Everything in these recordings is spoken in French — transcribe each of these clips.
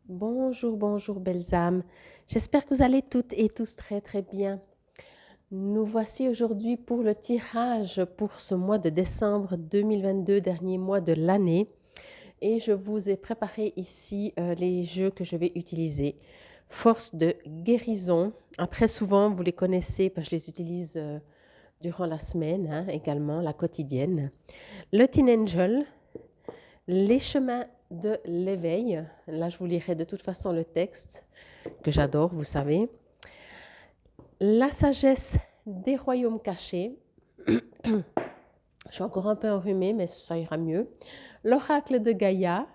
Bonjour, bonjour, belles âmes. J'espère que vous allez toutes et tous très très bien. Nous voici aujourd'hui pour le tirage pour ce mois de décembre 2022, dernier mois de l'année. Et je vous ai préparé ici les jeux que je vais utiliser. Force de guérison. Après, souvent, vous les connaissez parce que je les utilise durant la semaine, également, la quotidienne. Le Teen Angel, les chemins de l'éveil. Là, je vous lirai de toute façon le texte que j'adore, vous savez. La sagesse des royaumes cachés. Je suis encore un peu enrhumée, mais ça ira mieux. L'oracle de Gaïa.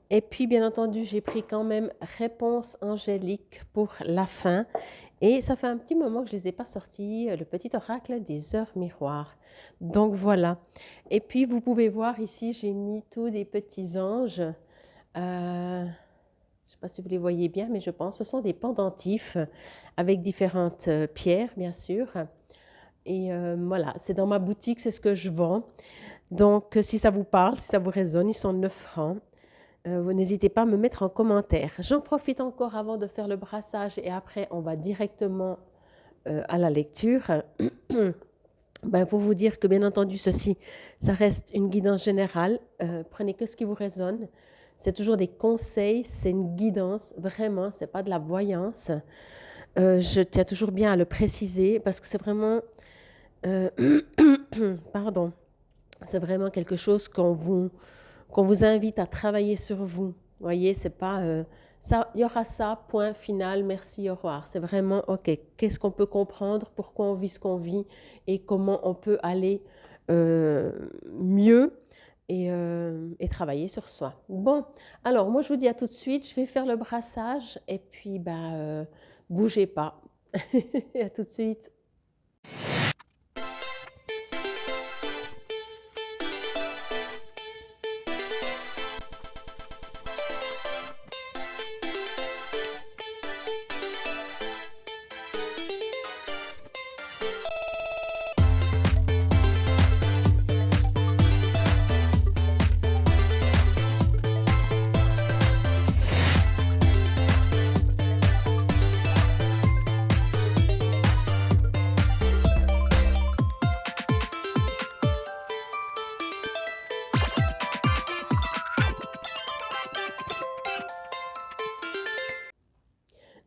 Et puis, bien entendu, j'ai pris quand même réponse angélique pour la fin. Et ça fait un petit moment que je ne les ai pas sortis, le petit oracle des heures miroirs. Donc voilà. Et puis, vous pouvez voir ici, j'ai mis tous des petits anges. Je ne sais pas si vous les voyez bien, mais je pense que ce sont des pendentifs avec différentes pierres, bien sûr. Et voilà, c'est dans ma boutique, c'est ce que je vends. Donc, si ça vous parle, si ça vous résonne, ils sont 9 francs. Vous n'hésitez pas à me mettre en commentaire. J'en profite encore avant de faire le brassage et après, on va directement à la lecture. Pour vous dire que, bien entendu, ceci, ça reste une guidance générale. Prenez que ce qui vous résonne. C'est toujours des conseils, c'est une guidance, vraiment, c'est pas de la voyance. Je tiens toujours bien à le préciser parce que c'est vraiment, euh, pardon, c'est vraiment quelque chose qu'on vous invite à travailler sur vous. Vous voyez, c'est pas ça, il y aura ça, point final, merci, au revoir. C'est vraiment, ok, qu'est-ce qu'on peut comprendre, pourquoi on vit ce qu'on vit et comment on peut aller mieux et travailler sur soi. Bon, alors moi je vous dis à tout de suite, je vais faire le brassage et puis bougez pas. À tout de suite.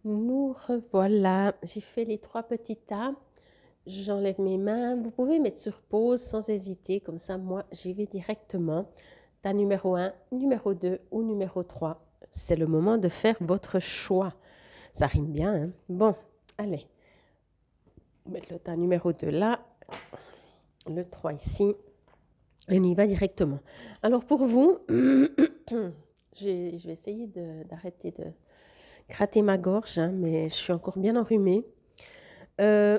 Nous revoilà. J'ai fait les 3 petits tas. J'enlève mes mains. Vous pouvez mettre sur pause sans hésiter. Comme ça, moi, j'y vais directement. Tas numéro 1, numéro 2 ou numéro 3. C'est le moment de faire votre choix. Ça rime bien, hein? Bon, allez. On va mettre le tas numéro 2 là. Le 3 ici. Et on y va directement. Alors pour vous, je vais essayer d'arrêter de gratter ma gorge, hein, mais je suis encore bien enrhumée. Euh,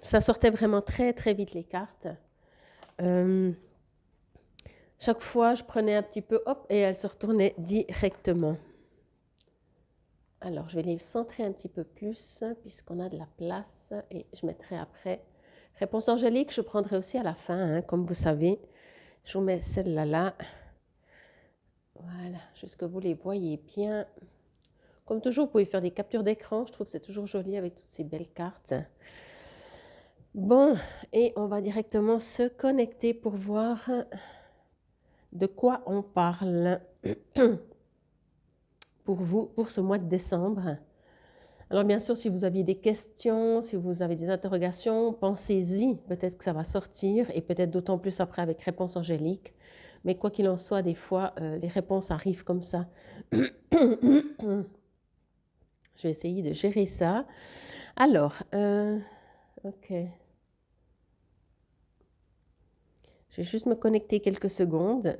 Ça sortait vraiment très très vite les cartes. Chaque fois, je prenais un petit peu, hop, et elles se retournaient directement. Alors, je vais les centrer un petit peu plus, puisqu'on a de la place, et je mettrai après. Réponse angélique, je prendrai aussi à la fin, hein, comme vous savez. Je vous mets celle-là là. Voilà, juste que vous les voyez bien. Comme toujours, vous pouvez faire des captures d'écran. Je trouve que c'est toujours joli avec toutes ces belles cartes. Bon, et on va directement se connecter pour voir de quoi on parle pour vous, pour ce mois de décembre. Alors bien sûr, si vous aviez des questions, si vous avez des interrogations, pensez-y, peut-être que ça va sortir, et peut-être d'autant plus après avec réponse angélique. Mais quoi qu'il en soit, des fois, les réponses arrivent comme ça. Je vais essayer de gérer ça. Alors, ok. Je vais juste me connecter quelques secondes.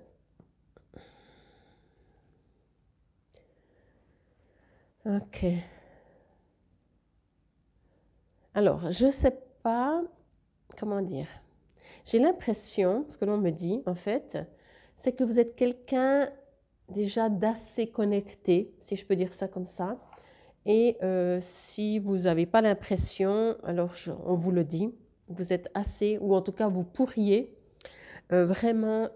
Ok. Alors, je ne sais pas comment dire. J'ai l'impression, ce que l'on me dit en fait, c'est que vous êtes quelqu'un déjà d'assez connecté, si je peux dire ça comme ça. Et si vous n'avez pas l'impression, alors on vous le dit, vous êtes assez, ou en tout cas vous pourriez vraiment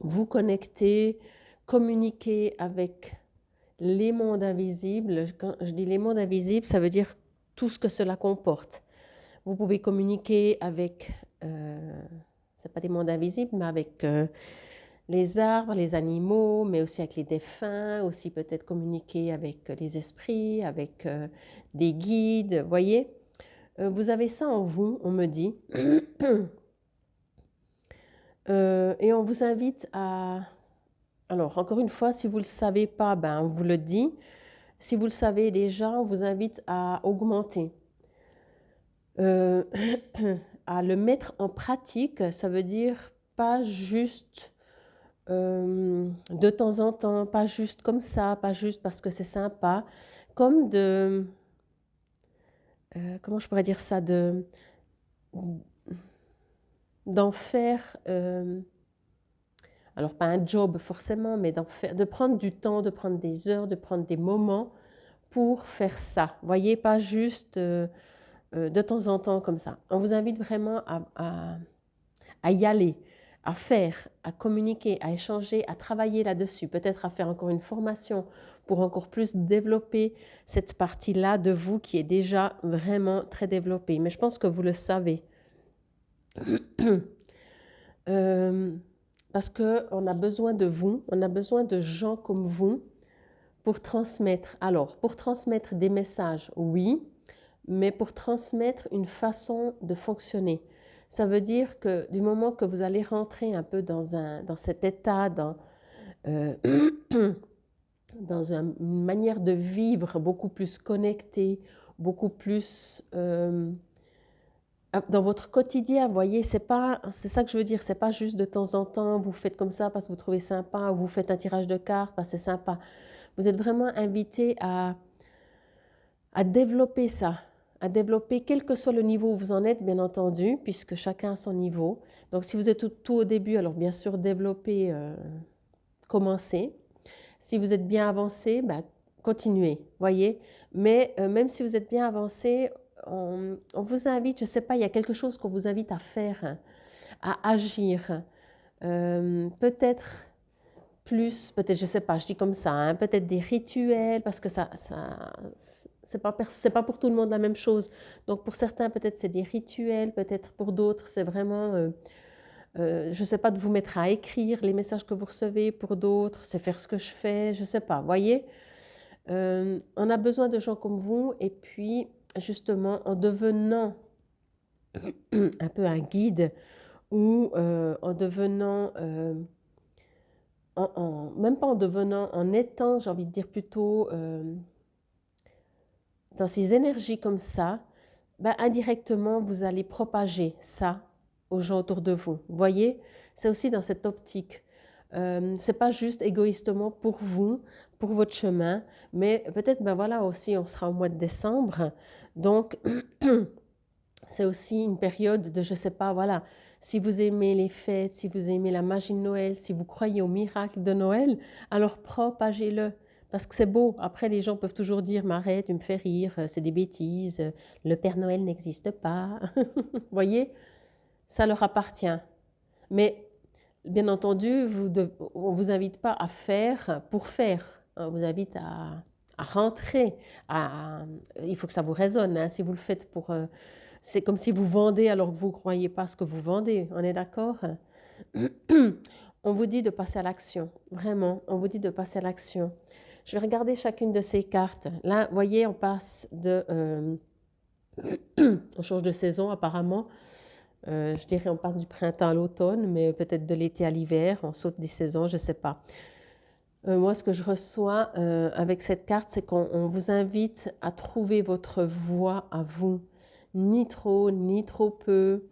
vous connecter communiquer avec les mondes invisibles. Quand je dis les mondes invisibles, ça veut dire tout ce que cela comporte. Vous pouvez communiquer avec, c'est pas des mondes invisibles, mais avec les arbres, les animaux, mais aussi avec les défunts, aussi peut-être communiquer avec les esprits, avec des guides, voyez. Vous avez ça en vous, on me dit. Et on vous invite à... Alors, encore une fois, si vous ne le savez pas, ben, on vous le dit. Si vous le savez déjà, on vous invite à augmenter. À le mettre en pratique, ça veut dire pas juste de temps en temps, pas juste comme ça, pas juste parce que c'est sympa, comme de... comment je pourrais dire ça, d'en faire... alors pas un job forcément, mais de prendre du temps, de prendre des heures, de prendre des moments pour faire ça. Voyez, pas juste de temps en temps comme ça. On vous invite vraiment à y aller, à faire, à communiquer, à échanger, à travailler là-dessus, peut-être à faire encore une formation pour encore plus développer cette partie-là de vous qui est déjà vraiment très développée. Mais je pense que vous le savez. Parce qu'on a besoin de vous, on a besoin de gens comme vous pour transmettre. Alors, pour transmettre des messages, oui, mais pour transmettre une façon de fonctionner. Ça veut dire que du moment que vous allez rentrer un peu dans cet état, dans une manière de vivre beaucoup plus connectée, beaucoup plus dans votre quotidien, vous voyez, c'est ça que je veux dire, c'est pas juste de temps en temps, vous faites comme ça parce que vous trouvez sympa, ou vous faites un tirage de cartes parce que c'est sympa. Vous êtes vraiment invité à développer ça, à développer quel que soit le niveau où vous en êtes, bien entendu, puisque chacun a son niveau. Donc si vous êtes tout au début, alors bien sûr, développez, commencez. Si vous êtes bien avancé, ben, continuez, voyez. Mais même si vous êtes bien avancé, on vous invite, je ne sais pas, il y a quelque chose qu'on vous invite à faire, à agir. Peut-être plus, peut-être, je ne sais pas, je dis comme ça, hein, peut-être des rituels, parce que c'est pas pour tout le monde la même chose. Donc pour certains, peut-être c'est des rituels, peut-être pour d'autres, c'est vraiment... je ne sais pas, de vous mettre à écrire les messages que vous recevez. Pour d'autres, c'est faire ce que je fais, je ne sais pas. Voyez, on a besoin de gens comme vous. Et puis, justement, en devenant un peu un guide ou en devenant, même pas en devenant, en étant, j'ai envie de dire plutôt, dans ces énergies comme ça, ben, indirectement, vous allez propager ça aux gens autour de vous. Vous voyez, c'est aussi dans cette optique. C'est pas juste égoïstement pour vous, pour votre chemin, mais peut-être, ben voilà, aussi, on sera au mois de décembre, donc c'est aussi une période de, je sais pas, voilà, si vous aimez les fêtes, si vous aimez la magie de Noël, si vous croyez au miracle de Noël, alors propagez-le. Parce que c'est beau. Après, les gens peuvent toujours dire, mais arrête, tu me fais rire, c'est des bêtises, le Père Noël n'existe pas. Vous voyez, ça leur appartient. Mais bien entendu, on ne vous invite pas à faire pour faire. On vous invite à rentrer. Il faut que ça vous résonne. Hein. Si vous le faites pour... c'est comme si vous vendez alors que vous ne croyez pas ce que vous vendez. On est d'accord? On vous dit de passer à l'action. Vraiment, on vous dit de passer à l'action. Je vais regarder chacune de ces cartes. Là, vous voyez, on passe de... on change de saison apparemment. Je dirais on passe du printemps à l'automne, mais peut-être de l'été à l'hiver, on saute des saisons, je ne sais pas. Moi, ce que je reçois avec cette carte, c'est qu'on vous invite à trouver votre voie à vous, ni trop peu,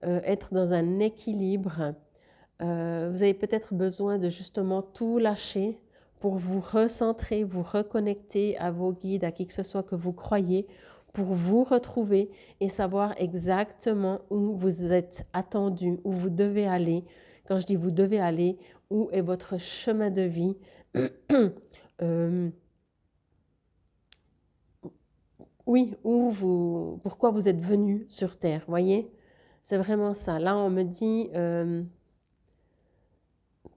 être dans un équilibre. Vous avez peut-être besoin de justement tout lâcher pour vous recentrer, vous reconnecter à vos guides, à qui que ce soit que vous croyez, pour vous retrouver et savoir exactement où vous êtes attendu, où vous devez aller. Quand je dis vous devez aller, où est votre chemin de vie oui, pourquoi vous êtes venu sur Terre, voyez? C'est vraiment ça. Là, on me dit,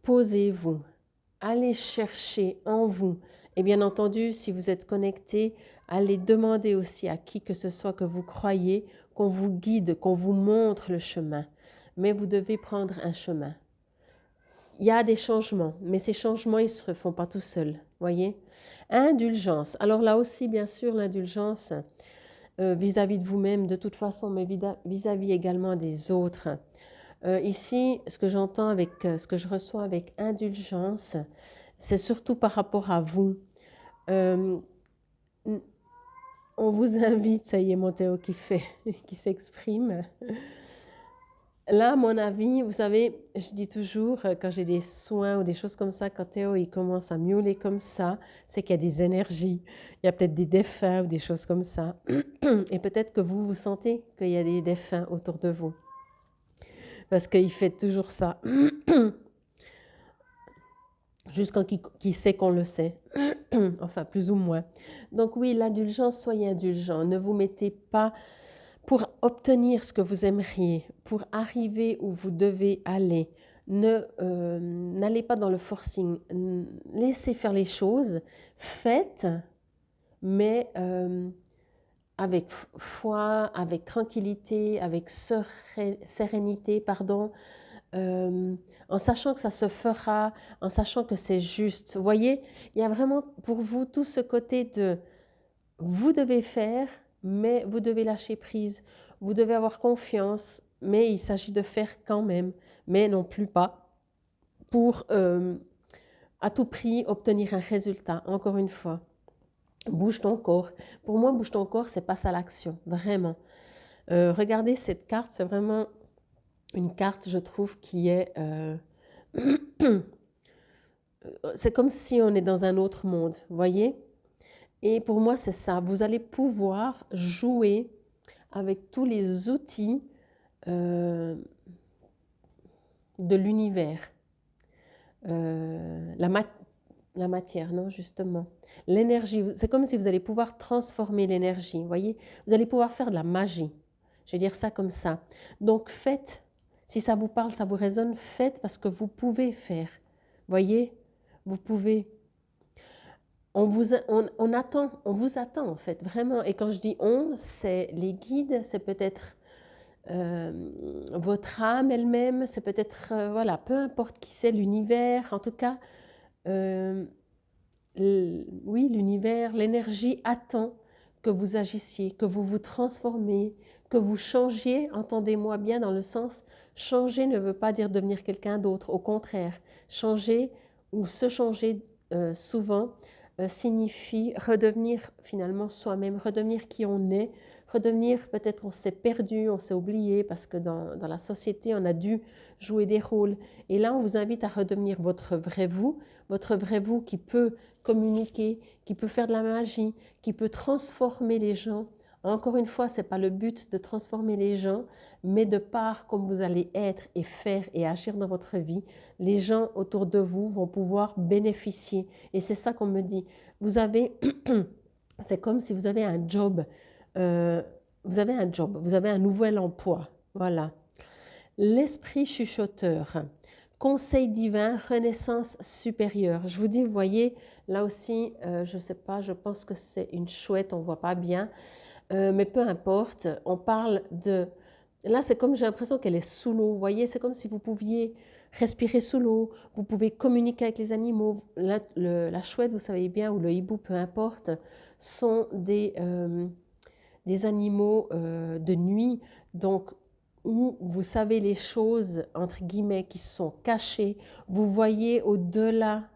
posez-vous. allez chercher en vous. Et bien entendu, si vous êtes connecté, allez demander aussi à qui que ce soit que vous croyez, qu'on vous guide, qu'on vous montre le chemin. Mais vous devez prendre un chemin. Il y a des changements, mais ces changements, ils ne se font pas tout seuls, voyez. Indulgence. Alors là aussi, bien sûr, l'indulgence vis-à-vis de vous-même, de toute façon, mais vis-à-vis également des autres. Ici, ce que j'entends avec, ce que je reçois avec indulgence, c'est surtout par rapport à vous. Euh, on vous invite, ça y est, mon Théo qui s'exprime. Là, à mon avis, vous savez, je dis toujours, quand j'ai des soins ou des choses comme ça, quand Théo il commence à miauler comme ça, c'est qu'il y a des énergies. Il y a peut-être des défunts ou des choses comme ça. Et peut-être que vous sentez qu'il y a des défunts autour de vous. Parce qu'il fait toujours ça. Jusqu'à qui sait qu'on le sait. Enfin, plus ou moins. Donc oui, l'indulgence, soyez indulgents. Ne vous mettez pas pour obtenir ce que vous aimeriez, pour arriver où vous devez aller. N'allez pas dans le forcing. Laissez faire les choses. Faites, mais avec foi, avec tranquillité, avec sérénité, pardon. En sachant que ça se fera, en sachant que c'est juste. Vous voyez, il y a vraiment pour vous tout ce côté de vous devez faire, mais vous devez lâcher prise. Vous devez avoir confiance, mais il s'agit de faire quand même, mais non plus pas pour à tout prix obtenir un résultat. Encore une fois, bouge ton corps. Pour moi, bouge ton corps, c'est passe à l'action, vraiment. Regardez cette carte, c'est vraiment une carte, je trouve, qui est... c'est comme si on est dans un autre monde, voyez? Et pour moi, c'est ça. Vous allez pouvoir jouer avec tous les outils de l'univers. La matière, non, justement. L'énergie, c'est comme si vous allez pouvoir transformer l'énergie, voyez? Vous allez pouvoir faire de la magie. Je vais dire ça comme ça. Donc faites, si ça vous parle, ça vous résonne, faites parce que vous pouvez faire. Voyez? Vous pouvez. On vous attend en fait, vraiment. Et quand je dis on, c'est les guides, c'est peut-être votre âme elle-même, c'est peut-être, voilà, peu importe qui c'est, l'univers, en tout cas, oui, l'univers, l'énergie attend que vous agissiez, que vous vous transformiez, que vous changiez, entendez-moi bien dans le sens, changer ne veut pas dire devenir quelqu'un d'autre, au contraire, changer ou se changer souvent signifie redevenir finalement soi-même, redevenir qui on est, redevenir peut-être on s'est perdu, on s'est oublié parce que dans la société on a dû jouer des rôles. Et là on vous invite à redevenir votre vrai vous qui peut communiquer, qui peut faire de la magie, qui peut transformer les gens. Encore une fois, ce n'est pas le but de transformer les gens, mais de par comme vous allez être et faire et agir dans votre vie, les gens autour de vous vont pouvoir bénéficier. Et c'est ça qu'on me dit. Vous avez, c'est comme si vous avez un job. Vous avez un job, vous avez un nouvel emploi. Voilà. L'esprit chuchoteur. Conseil divin, renaissance supérieure. Je vous dis, vous voyez, là aussi, je ne sais pas, je pense que c'est une chouette, on ne voit pas bien, mais peu importe, on parle de... Là, c'est comme j'ai l'impression qu'elle est sous l'eau, vous voyez, c'est comme si vous pouviez respirer sous l'eau, vous pouvez communiquer avec les animaux. La chouette, vous savez bien, ou le hibou, peu importe, sont des animaux de nuit, donc où vous savez les choses, entre guillemets, qui sont cachées, vous voyez au-delà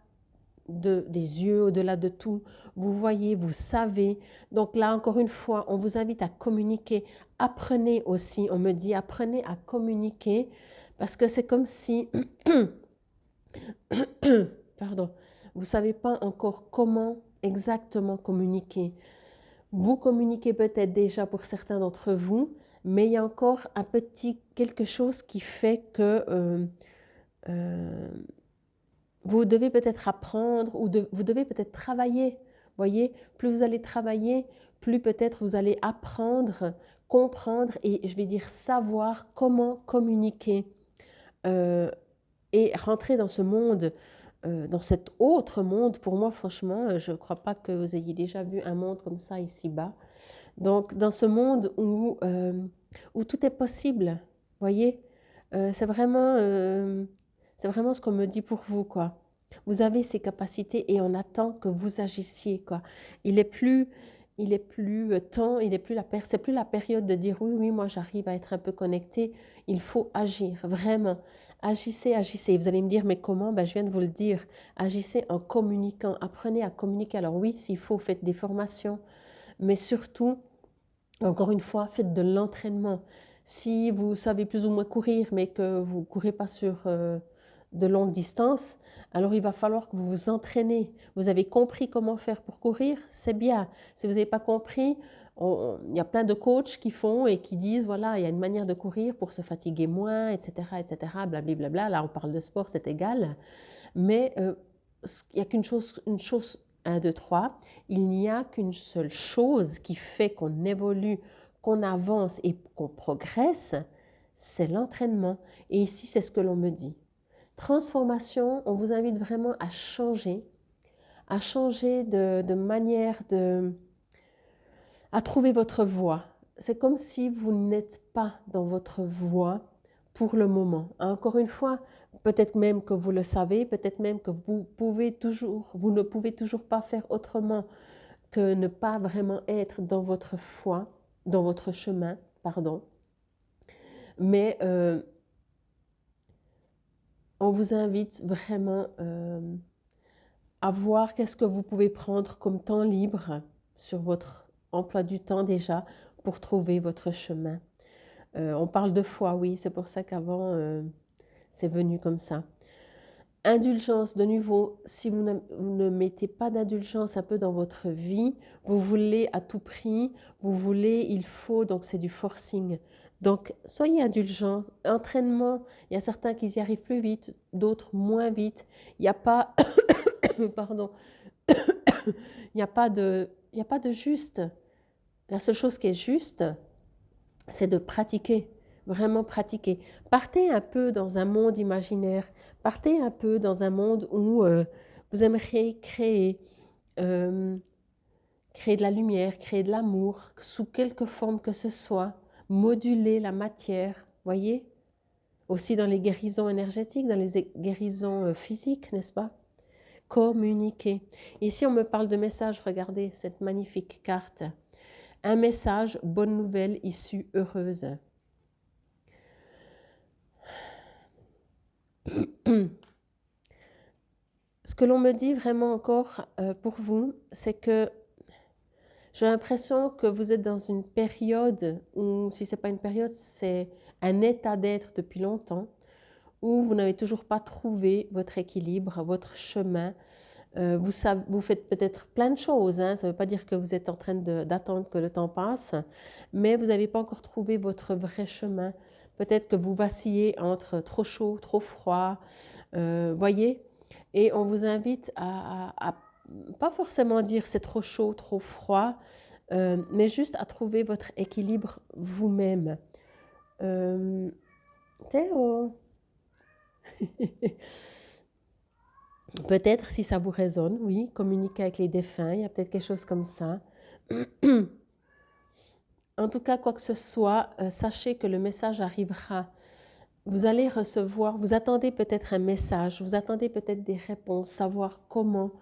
des yeux, au-delà de tout, vous voyez, vous savez. Donc là, encore une fois, on vous invite à communiquer. Apprenez aussi, on me dit, apprenez à communiquer, parce que c'est comme si, pardon, vous ne savez pas encore comment exactement communiquer. Vous communiquez peut-être déjà pour certains d'entre vous, mais il y a encore un petit quelque chose qui fait que vous devez peut-être apprendre ou vous devez peut-être travailler. Voyez, plus vous allez travailler, plus peut-être vous allez apprendre, comprendre et je vais dire savoir comment communiquer et rentrer dans ce monde dans cet autre monde. Pour moi, franchement, je ne crois pas que vous ayez déjà vu un monde comme ça ici-bas. Donc, dans ce monde où tout est possible, voyez, c'est vraiment ce qu'on me dit pour vous, quoi. Vous avez ces capacités et on attend que vous agissiez, quoi. Il est plus, il est plus temps, il est plus c'est plus la période de dire oui, oui, moi j'arrive à être un peu connecté. Il faut agir, vraiment. Agissez, agissez. Vous allez me dire, mais comment? Ben, je viens de vous le dire. Agissez en communiquant. Apprenez à communiquer. Alors oui, s'il faut, faites des formations, mais surtout, encore une fois, faites de l'entraînement. Si vous savez plus ou moins courir, mais que vous ne courez pas sur de longues distances, alors il va falloir que vous vous entraînez. Vous avez compris comment faire pour courir, c'est bien. Si vous n'avez pas compris, il y a plein de coachs qui font et qui disent, voilà, il y a une manière de courir pour se fatiguer moins, etc., etc., blablabla. Là, on parle de sport, c'est égal. Mais il n'y a une chose, un, deux, trois, il n'y a qu'une seule chose qui fait qu'on évolue, qu'on avance et qu'on progresse, c'est l'entraînement. Et ici, c'est ce que l'on me dit. Transformation, on vous invite vraiment à changer de manière à trouver votre voie. C'est comme si vous n'êtes pas dans votre voie pour le moment. Encore une fois, peut-être même que vous le savez, peut-être même que vous ne pouvez toujours pas faire autrement que ne pas vraiment être dans votre foi, dans votre chemin, pardon. Mais on vous invite vraiment à voir qu'est-ce que vous pouvez prendre comme temps libre sur votre emploi du temps déjà pour trouver votre chemin. On parle de foi, oui, c'est pour ça qu'avant, c'est venu comme ça. Indulgence, de nouveau, si vous ne mettez pas d'indulgence un peu dans votre vie, vous voulez à tout prix, vous voulez, il faut, donc c'est du forcing. Donc, soyez indulgents. Entraînement, il y a certains qui y arrivent plus vite, d'autres moins vite. Il n'y a pas, pardon, il n'y a pas de juste. La seule chose qui est juste, c'est de pratiquer, vraiment pratiquer. Partez un peu dans un monde imaginaire, partez un peu dans un monde où vous aimeriez créer de la lumière, créer de l'amour, sous quelque forme que ce soit, moduler la matière, voyez? Aussi dans les guérisons énergétiques, dans les guérisons physiques, n'est-ce pas? Communiquer. Ici, on me parle de message, regardez cette magnifique carte. Un message, bonne nouvelle, issue heureuse. Ce que l'on me dit vraiment encore pour vous, c'est que j'ai l'impression que vous êtes dans une période, ou si ce n'est pas une période, c'est un état d'être depuis longtemps, où vous n'avez toujours pas trouvé votre équilibre, votre chemin. Vous faites peut-être plein de choses, hein. Ça ne veut pas dire que vous êtes en train d'attendre que le temps passe, mais vous n'avez pas encore trouvé votre vrai chemin. Peut-être que vous vacillez entre trop chaud, trop froid, voyez. Et on vous invite à pas forcément dire c'est trop chaud, trop froid, mais juste à trouver votre équilibre vous-même. Théo, peut-être si ça vous résonne, oui, communiquer avec les défunts, il y a peut-être quelque chose comme ça. En tout cas, quoi que ce soit, sachez que le message arrivera. Vous allez recevoir, vous attendez peut-être un message, vous attendez peut-être des réponses, savoir comment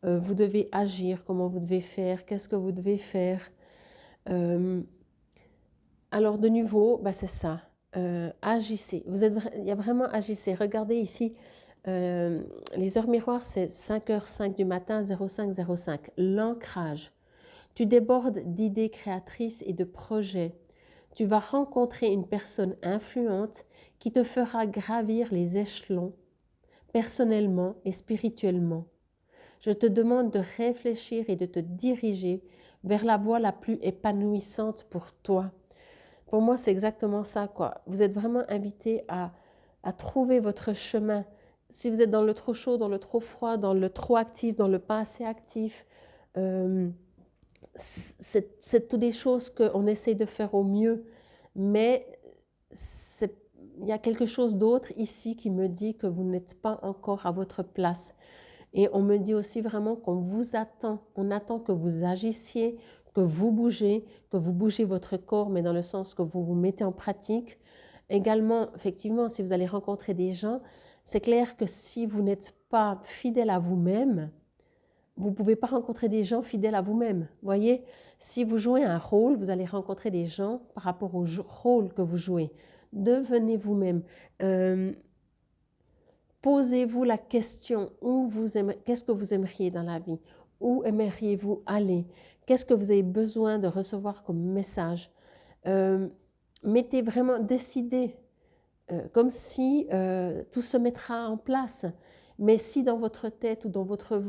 vous devez agir, comment vous devez faire, qu'est-ce que vous devez faire. Alors de nouveau, bah c'est ça, agissez. Il y a vraiment agissez. Regardez ici, les heures miroirs, c'est 5h05 du matin, 05:05. L'ancrage. Tu débordes d'idées créatrices et de projets. Tu vas rencontrer une personne influente qui te fera gravir les échelons, personnellement et spirituellement. Je te demande de réfléchir et de te diriger vers la voie la plus épanouissante pour toi. Pour moi, c'est exactement ça, quoi. Vous êtes vraiment invité à trouver votre chemin. Si vous êtes dans le trop chaud, dans le trop froid, dans le trop actif, dans le pas assez actif, c'est toutes des choses qu'on essaye de faire au mieux, mais il y a quelque chose d'autre ici qui me dit que vous n'êtes pas encore à votre place. Et on me dit aussi vraiment qu'on vous attend. On attend que vous agissiez, que vous bougez votre corps, mais dans le sens que vous vous mettez en pratique. Également, effectivement, si vous allez rencontrer des gens, c'est clair que si vous n'êtes pas fidèle à vous-même, vous ne pouvez pas rencontrer des gens fidèles à vous-même. Voyez, si vous jouez un rôle, vous allez rencontrer des gens par rapport au rôle que vous jouez. Devenez vous-même. Posez-vous la question, qu'est-ce que vous aimeriez dans la vie? Où aimeriez-vous aller? Qu'est-ce que vous avez besoin de recevoir comme message? Mettez vraiment, décidez, comme si tout se mettra en place. Mais si dans votre tête ou dans votre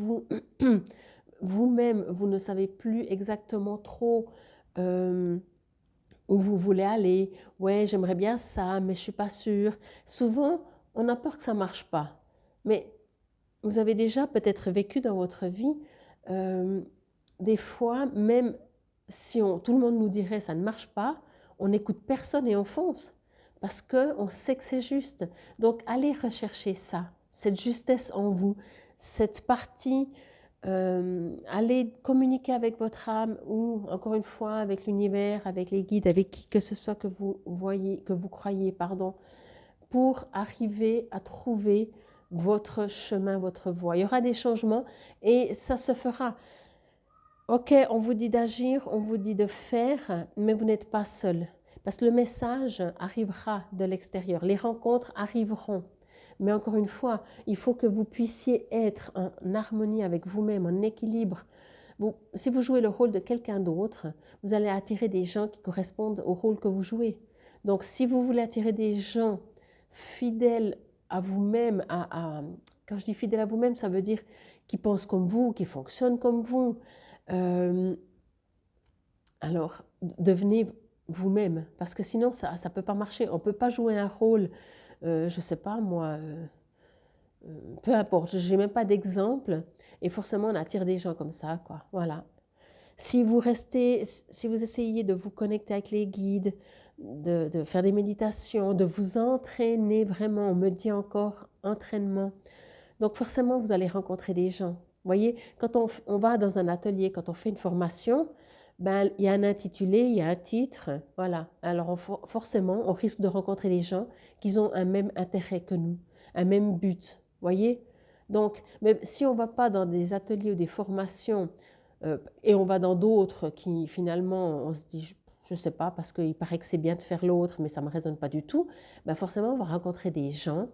vous-même, vous ne savez plus exactement trop où vous voulez aller, ouais, j'aimerais bien ça, mais je ne suis pas sûre. Souvent, on a peur que ça ne marche pas. Mais vous avez déjà peut-être vécu dans votre vie, des fois, même si tout le monde nous dirait ça ne marche pas, on n'écoute personne et on fonce. Parce qu'on sait que c'est juste. Donc, allez rechercher ça, cette justesse en vous, cette partie, allez communiquer avec votre âme ou, encore une fois, avec l'univers, avec les guides, avec qui que ce soit que vous voyez, que vous croyez, pardon, pour arriver à trouver votre chemin, votre voie. Il y aura des changements et ça se fera. Ok, on vous dit d'agir, on vous dit de faire, mais vous n'êtes pas seul. Parce que le message arrivera de l'extérieur, les rencontres arriveront. Mais encore une fois, il faut que vous puissiez être en harmonie avec vous-même, en équilibre. Si vous jouez le rôle de quelqu'un d'autre, vous allez attirer des gens qui correspondent au rôle que vous jouez. Donc si vous voulez attirer des gens fidèles à vous-même, quand je dis fidèles à vous-même, ça veut dire qui pensent comme vous, qui fonctionnent comme vous, alors devenez vous-même, parce que sinon ça ne peut pas marcher. On ne peut pas jouer un rôle, je ne sais pas moi, peu importe, je n'ai même pas d'exemple, et forcément on attire des gens comme ça, quoi. Voilà. Si vous essayez de vous connecter avec les guides, de faire des méditations, de vous entraîner vraiment, on me dit encore entraînement, donc forcément vous allez rencontrer des gens. Vous voyez, quand on va dans un atelier, quand on fait une formation, ben, il y a un intitulé, il y a un titre, voilà. Alors forcément, on risque de rencontrer des gens qui ont un même intérêt que nous, un même but, voyez. Donc, même si on ne va pas dans des ateliers ou des formations, et on va dans d'autres qui finalement, on se dit, je ne sais pas, parce qu'il paraît que c'est bien de faire l'autre, mais ça ne me résonne pas du tout, ben forcément, on va rencontrer des gens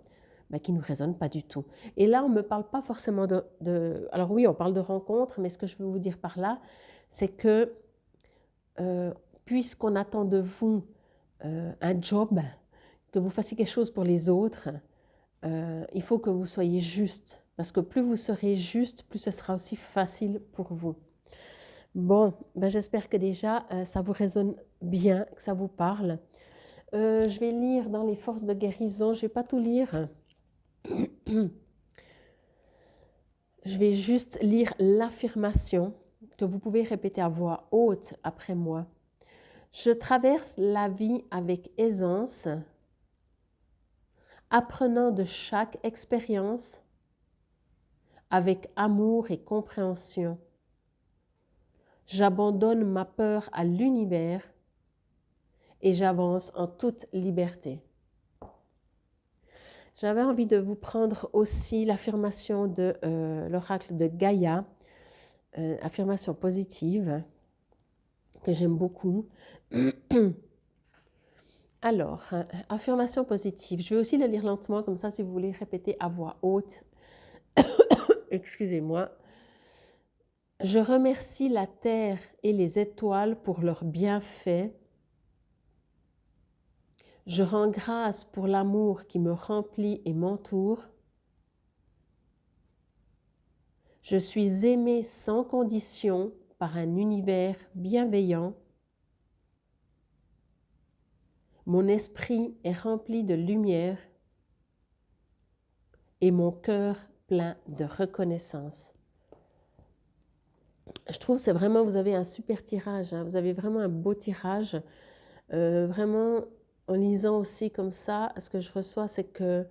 qui ne nous résonnent pas du tout. Et là, on ne me parle pas forcément Alors oui, on parle de rencontres, mais ce que je veux vous dire par là, c'est que puisqu'on attend de vous un job, que vous fassiez quelque chose pour les autres, il faut que vous soyez juste. Parce que plus vous serez juste, plus ce sera aussi facile pour vous. Bon, ben j'espère que déjà ça vous résonne bien, que ça vous parle. Je vais lire dans les forces de guérison, je ne vais pas tout lire. Je vais juste lire l'affirmation que vous pouvez répéter à voix haute après moi. Je traverse la vie avec aisance, apprenant de chaque expérience avec amour et compréhension. J'abandonne ma peur à l'univers et j'avance en toute liberté. J'avais envie de vous prendre aussi l'affirmation de l'oracle de Gaïa, affirmation positive que j'aime beaucoup. Alors, affirmation positive. Je vais aussi le lire lentement, comme ça si vous voulez répéter à voix haute. Excusez-moi. Je remercie la terre et les étoiles pour leurs bienfaits. Je rends grâce pour l'amour qui me remplit et m'entoure. Je suis aimée sans condition par un univers bienveillant. Mon esprit est rempli de lumière et mon cœur plein de reconnaissance. Je trouve que c'est vraiment, vous avez un super tirage, hein, vous avez vraiment un beau tirage. Vraiment, en lisant aussi comme ça, ce que je reçois, c'est que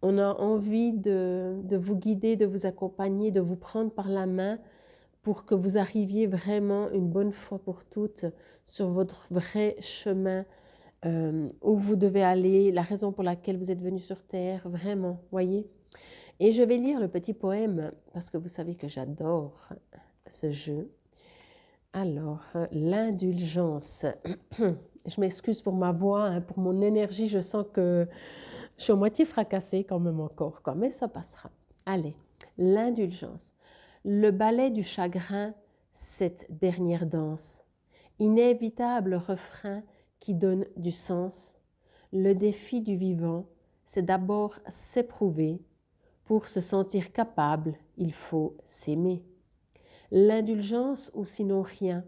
on a envie de vous guider, de vous accompagner, de vous prendre par la main pour que vous arriviez vraiment une bonne fois pour toutes sur votre vrai chemin, où vous devez aller, la raison pour laquelle vous êtes venu sur Terre, vraiment, voyez. Et je vais lire le petit poème, parce que vous savez que j'adore ce jeu. Alors, l'indulgence. Je m'excuse pour ma voix, hein, pour mon énergie, je sens que je suis à moitié fracassée quand même encore, quoi, mais ça passera. Allez, l'indulgence. Le ballet du chagrin, cette dernière danse. Inévitable refrain qui donne du sens. Le défi du vivant, c'est d'abord s'éprouver. Pour se sentir capable, il faut s'aimer. L'indulgence ou sinon rien.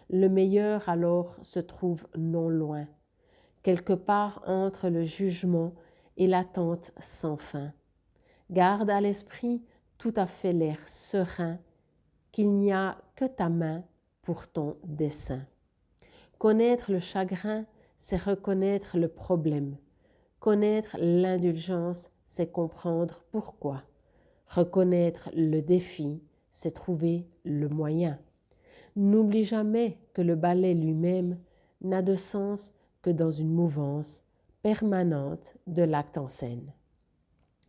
Le meilleur alors se trouve non loin, quelque part entre le jugement et l'attente sans fin. Garde à l'esprit tout à fait l'air serein, qu'il n'y a que ta main pour ton dessein. Connaître le chagrin, c'est reconnaître le problème. Connaître l'indulgence, c'est comprendre pourquoi. Reconnaître le défi, c'est trouver le moyen. N'oublie jamais que le ballet lui-même n'a de sens que dans une mouvance permanente de l'acte en scène.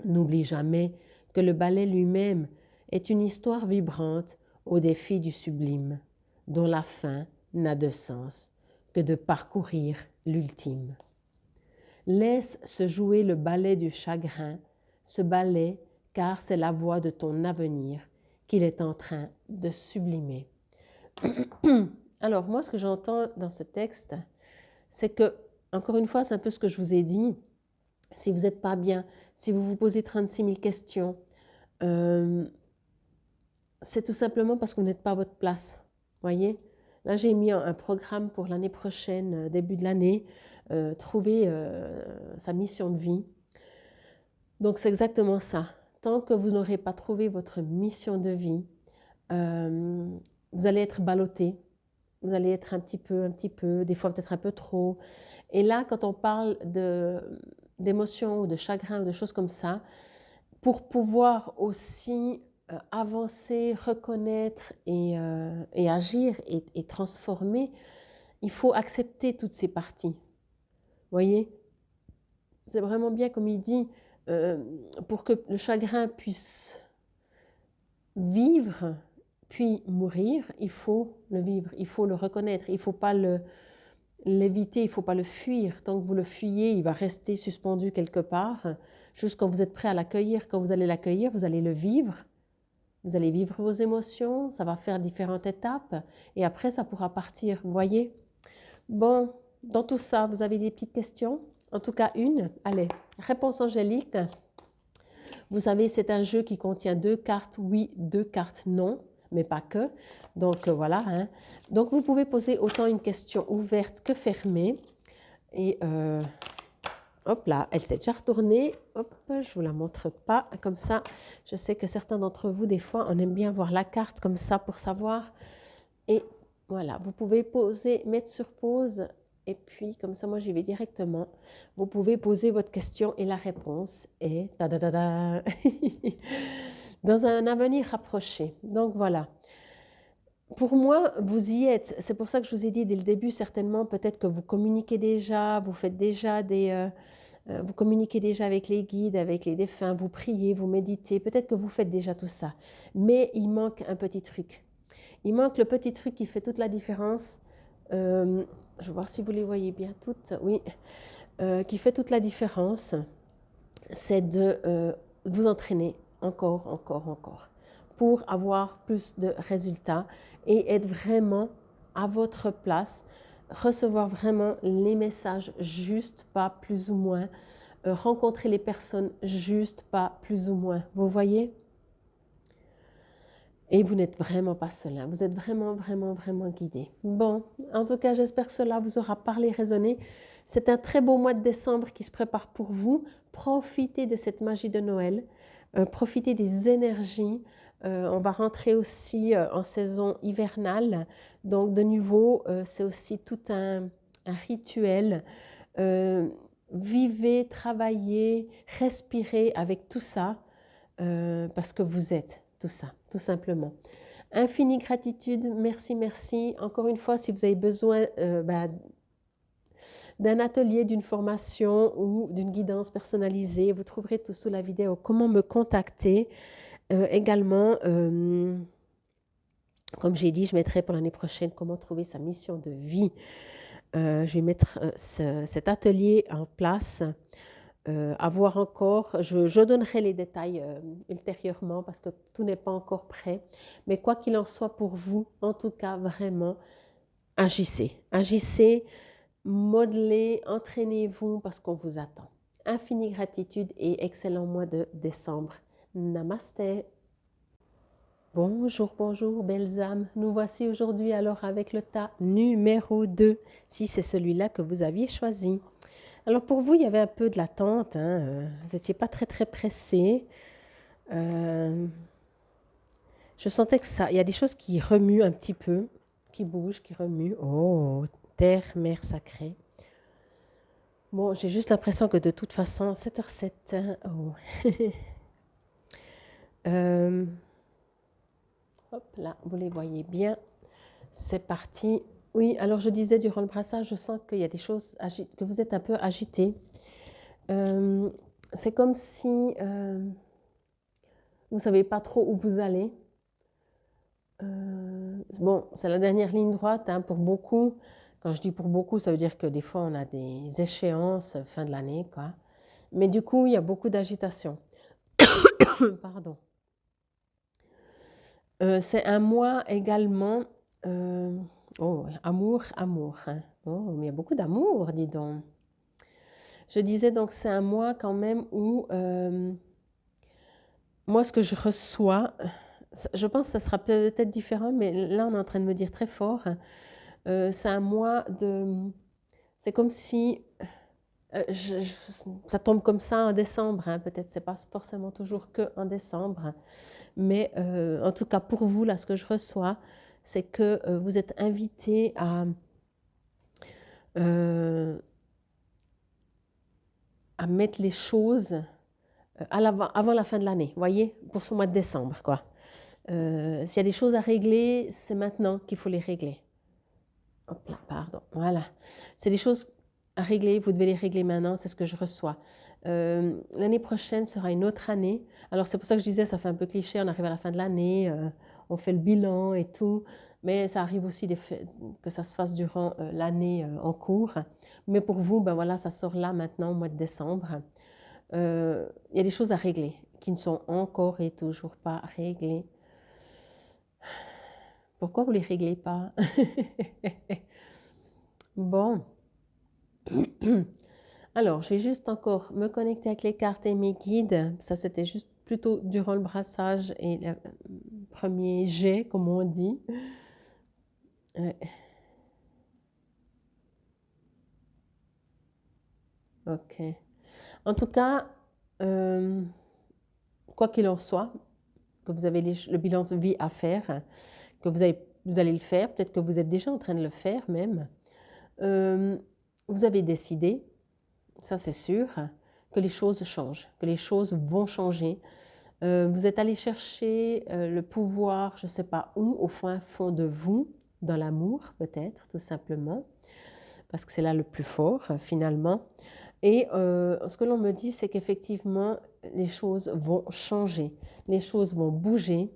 N'oublie jamais que le ballet lui-même est une histoire vibrante au défi du sublime, dont la fin n'a de sens que de parcourir l'ultime. Laisse se jouer le ballet du chagrin, ce ballet car c'est la voix de ton avenir qu'il est en train de sublimer. Alors moi, ce que j'entends dans ce texte, c'est que, encore une fois, c'est un peu ce que je vous ai dit, si vous n'êtes pas bien, si vous vous posez 36 000 questions, c'est tout simplement parce que vous n'êtes pas à votre place, voyez. Là, j'ai mis un programme pour l'année prochaine, début de l'année, trouver sa mission de vie. Donc, c'est exactement ça. Tant que vous n'aurez pas trouvé votre mission de vie, vous allez être ballotté, vous allez être un petit peu, des fois peut-être un peu trop. Et là, quand on parle d'émotions ou de chagrin ou de choses comme ça, pour pouvoir aussi avancer, reconnaître et agir et transformer, il faut accepter toutes ces parties. Voyez, c'est vraiment bien comme il dit, pour que le chagrin puisse vivre, puis mourir, il faut le vivre, il faut le reconnaître, il ne faut pas l'éviter, il ne faut pas le fuir. Tant que vous le fuyez, il va rester suspendu quelque part, juste quand vous êtes prêt à l'accueillir. Quand vous allez l'accueillir, vous allez le vivre. Vous allez vivre vos émotions, ça va faire différentes étapes, et après, ça pourra partir, vous voyez. Bon, dans tout ça, vous avez des petites questions? En tout cas, une. Allez, réponse angélique. Vous savez, c'est un jeu qui contient 2 cartes oui, 2 cartes non, mais pas que. Donc, voilà. Hein. Donc, vous pouvez poser autant une question ouverte que fermée. Et hop là, elle s'est déjà retournée. Hop, je ne vous la montre pas comme ça. Je sais que certains d'entre vous, des fois, on aime bien voir la carte comme ça pour savoir. Et voilà, vous pouvez poser, mettre sur pause. Et puis, comme ça, moi, j'y vais directement. Vous pouvez poser votre question et la réponse est dans un avenir rapproché. Donc, voilà. Pour moi, vous y êtes. C'est pour ça que je vous ai dit dès le début, certainement, peut-être que vous communiquez déjà, vous faites déjà vous communiquez déjà avec les guides, avec les défunts, vous priez, vous méditez. Peut-être que vous faites déjà tout ça. Mais il manque un petit truc. Il manque le petit truc qui fait toute la différence. Je vais voir si vous les voyez bien toutes. Oui, qui fait toute la différence, c'est de vous entraîner encore, pour avoir plus de résultats et être vraiment à votre place, recevoir vraiment les messages justes, pas plus ou moins, rencontrer les personnes justes, pas plus ou moins. Vous voyez ? Et vous n'êtes vraiment pas seul, hein. Vous êtes vraiment guidé. Bon, en tout cas, j'espère que cela vous aura parlé, résonné. C'est un très beau mois de décembre qui se prépare pour vous. Profitez de cette magie de Noël. Profitez des énergies. On va rentrer aussi en saison hivernale. Donc, de nouveau, c'est aussi tout un un rituel. Vivez, travaillez, respirez avec tout ça, parce que vous êtes tout ça, tout simplement. Infinie gratitude, merci, merci. Encore une fois, si vous avez besoin d'un atelier, d'une formation ou d'une guidance personnalisée, vous trouverez tout sous la vidéo comment me contacter. Également, comme j'ai dit, je mettrai pour l'année prochaine comment trouver sa mission de vie. Je vais mettre cet atelier en place. À voir encore, je donnerai les détails ultérieurement parce que tout n'est pas encore prêt. Mais quoi qu'il en soit pour vous, en tout cas, vraiment, agissez. Agissez, modelez, entraînez-vous parce qu'on vous attend. Infinie gratitude et excellent mois de décembre. Namasté. Bonjour, bonjour, belles âmes. Nous voici aujourd'hui alors avec le tas numéro 2, si c'est celui-là que vous aviez choisi. Alors pour vous, il y avait un peu de l'attente, hein, vous n'étiez pas très très pressé. Je sentais que ça, il y a des choses qui remuent un petit peu, qui bougent, qui remuent. Oh, terre, mer sacrée. Bon, j'ai juste l'impression que de toute façon, 7h07, hein, oh. Hop là, vous les voyez bien. C'est parti. Oui, alors je disais durant le brassage, je sens qu'il y a des choses, que vous êtes un peu agité. C'est comme si vous ne savez pas trop où vous allez. Bon, c'est la dernière ligne droite hein, pour beaucoup. Quand je dis pour beaucoup, ça veut dire que des fois on a des échéances fin de l'année, quoi. Mais du coup, il y a beaucoup d'agitation. Pardon. C'est un mois également. Oh, amour, amour. Hein. Oh, mais il y a beaucoup d'amour, dis donc. Je disais donc c'est un mois quand même où moi ce que je reçois, je pense que ça sera peut-être différent, mais là on est en train de me dire très fort. C'est un mois de, c'est comme si ça tombe comme ça en décembre. Hein. Peut-être c'est pas forcément toujours que en décembre, mais en tout cas pour vous là ce que je reçois, c'est que vous êtes invité à mettre les choses avant la fin de l'année, voyez, pour ce mois de décembre, quoi. S'il y a des choses à régler, c'est maintenant qu'il faut les régler. Hop là, pardon, voilà. C'est des choses à régler, vous devez les régler maintenant, c'est ce que je reçois. L'année prochaine sera une autre année. Alors c'est pour ça que je disais, ça fait un peu cliché, on arrive à la fin de l'année, on fait le bilan et tout, mais ça arrive aussi que ça se fasse durant l'année en cours. Mais pour vous, ben voilà, ça sort là maintenant au mois de décembre. Il y a des choses à régler qui ne sont encore et toujours pas réglées. Pourquoi vous ne les réglez pas? Bon. Alors, je vais juste encore me connecter avec les cartes et mes guides. Ça, c'était juste plutôt durant le brassage et le premier jet, comme on dit. Ouais. Ok. En tout cas, quoi qu'il en soit, que vous avez le bilan de vie à faire, que vous allez le faire, peut-être que vous êtes déjà en train de le faire même. Vous avez décidé, ça c'est sûr, que les choses changent, que les choses vont changer. Vous êtes allé chercher le pouvoir, je ne sais pas où, au fin fond de vous, dans l'amour peut-être, tout simplement, parce que c'est là le plus fort finalement. Et ce que l'on me dit, c'est qu'effectivement, les choses vont changer, les choses vont bouger.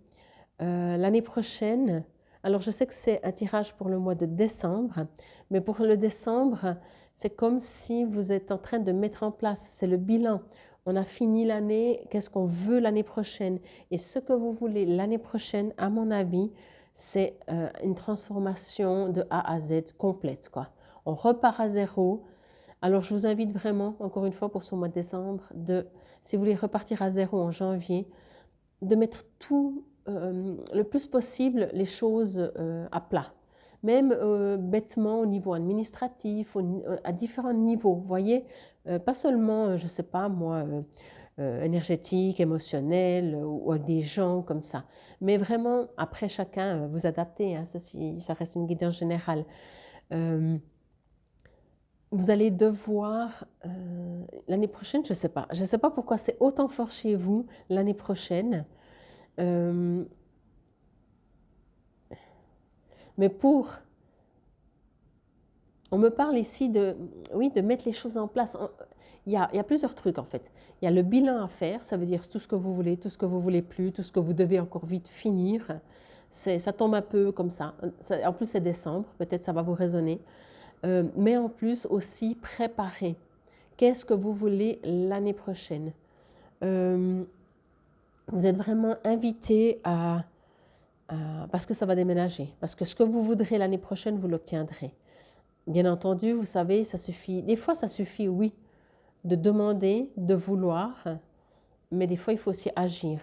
L'année prochaine, alors je sais que c'est un tirage pour le mois de décembre, mais pour le décembre, c'est comme si vous êtes en train de mettre en place, c'est le bilan. On a fini l'année, qu'est-ce qu'on veut l'année prochaine? Et ce que vous voulez l'année prochaine, à mon avis, c'est une transformation de A à Z complète, quoi. On repart à zéro. Alors je vous invite vraiment, encore une fois, pour ce mois de décembre, si vous voulez repartir à zéro en janvier, de mettre tout le plus possible les choses à plat. Même bêtement au niveau administratif, à différents niveaux, vous voyez, pas seulement, je ne sais pas moi, énergétique, émotionnel ou avec des gens comme ça, mais vraiment, après chacun, vous adaptez, hein, ça reste une guidance générale. vous allez devoir, l'année prochaine, je ne sais pas pourquoi c'est autant fort chez vous l'année prochaine, euh, mais on me parle ici de, oui, de mettre les choses en place. Il y a plusieurs trucs en fait. Il y a le bilan à faire, ça veut dire tout ce que vous voulez, tout ce que vous voulez plus, tout ce que vous devez encore vite finir. Ça tombe un peu comme ça. En plus, c'est décembre, peut-être ça va vous résonner. Mais en plus aussi préparer. Qu'est-ce que vous voulez l'année prochaine? Vous êtes vraiment invité parce que ça va déménager. Parce que ce que vous voudrez l'année prochaine, vous l'obtiendrez. Bien entendu, vous savez, ça suffit. Des fois, ça suffit, oui, de demander, de vouloir, mais des fois, il faut aussi agir.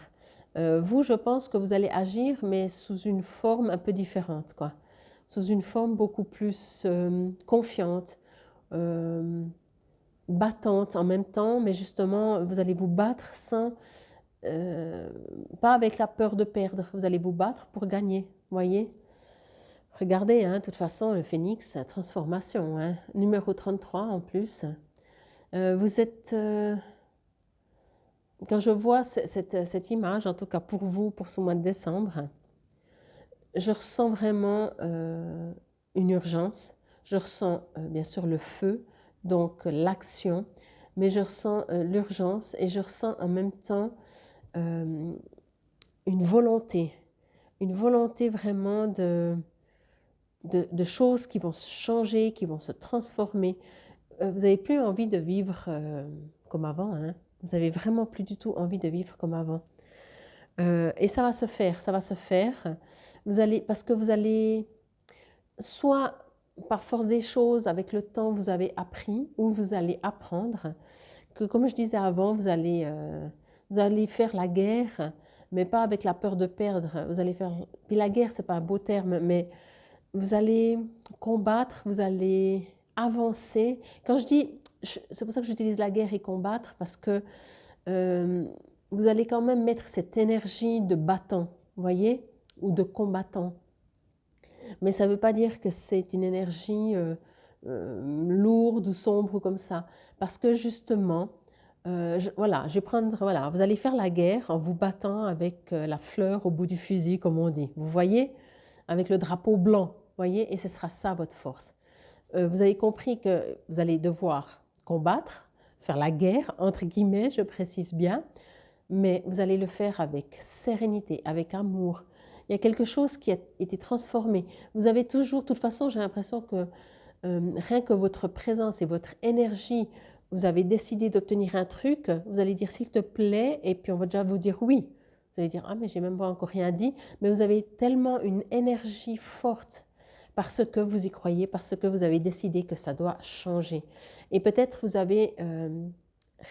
Vous, je pense que vous allez agir, mais sous une forme un peu différente, quoi. Sous une forme beaucoup plus confiante, battante en même temps, mais justement, vous allez vous battre pas avec la peur de perdre. Vous allez vous battre pour gagner, voyez? Regardez, hein, de toute façon, le phénix, transformation, hein, numéro 33 en plus. Vous êtes, quand je vois cette image, en tout cas pour vous, pour ce mois de décembre, je ressens vraiment une urgence. Je ressens bien sûr le feu, donc l'action, mais je ressens l'urgence et je ressens en même temps une volonté vraiment de choses qui vont se changer, qui vont se transformer. Vous n'avez plus envie de vivre comme avant, hein. Vous n'avez vraiment plus du tout envie de vivre comme avant. Et ça va se faire, ça va se faire. Parce que vous allez, soit par force des choses, avec le temps, vous avez appris, ou vous allez apprendre que, comme je disais avant, vous allez faire la guerre, mais pas avec la peur de perdre. Vous allez faire, puis la guerre, c'est pas un beau terme, mais vous allez combattre, vous allez avancer. Quand je dis, c'est pour ça que j'utilise la guerre et combattre, parce que vous allez quand même mettre cette énergie de battant, voyez, ou de combattant. Mais ça ne veut pas dire que c'est une énergie lourde ou sombre comme ça, parce que justement, voilà, je vais prendre, voilà, vous allez faire la guerre en vous battant avec la fleur au bout du fusil, comme on dit. Vous voyez, avec le drapeau blanc, voyez, et ce sera ça votre force. Vous avez compris que vous allez devoir combattre, faire la guerre, entre guillemets, je précise bien, mais vous allez le faire avec sérénité, avec amour. Il y a quelque chose qui a été transformé. Vous avez toujours, de toute façon, j'ai l'impression que rien que votre présence et votre énergie, vous avez décidé d'obtenir un truc, vous allez dire s'il te plaît, et puis on va déjà vous dire oui. Vous allez dire, ah mais j'ai même pas encore rien dit, mais vous avez tellement une énergie forte parce que vous y croyez, parce que vous avez décidé que ça doit changer. Et peut-être vous avez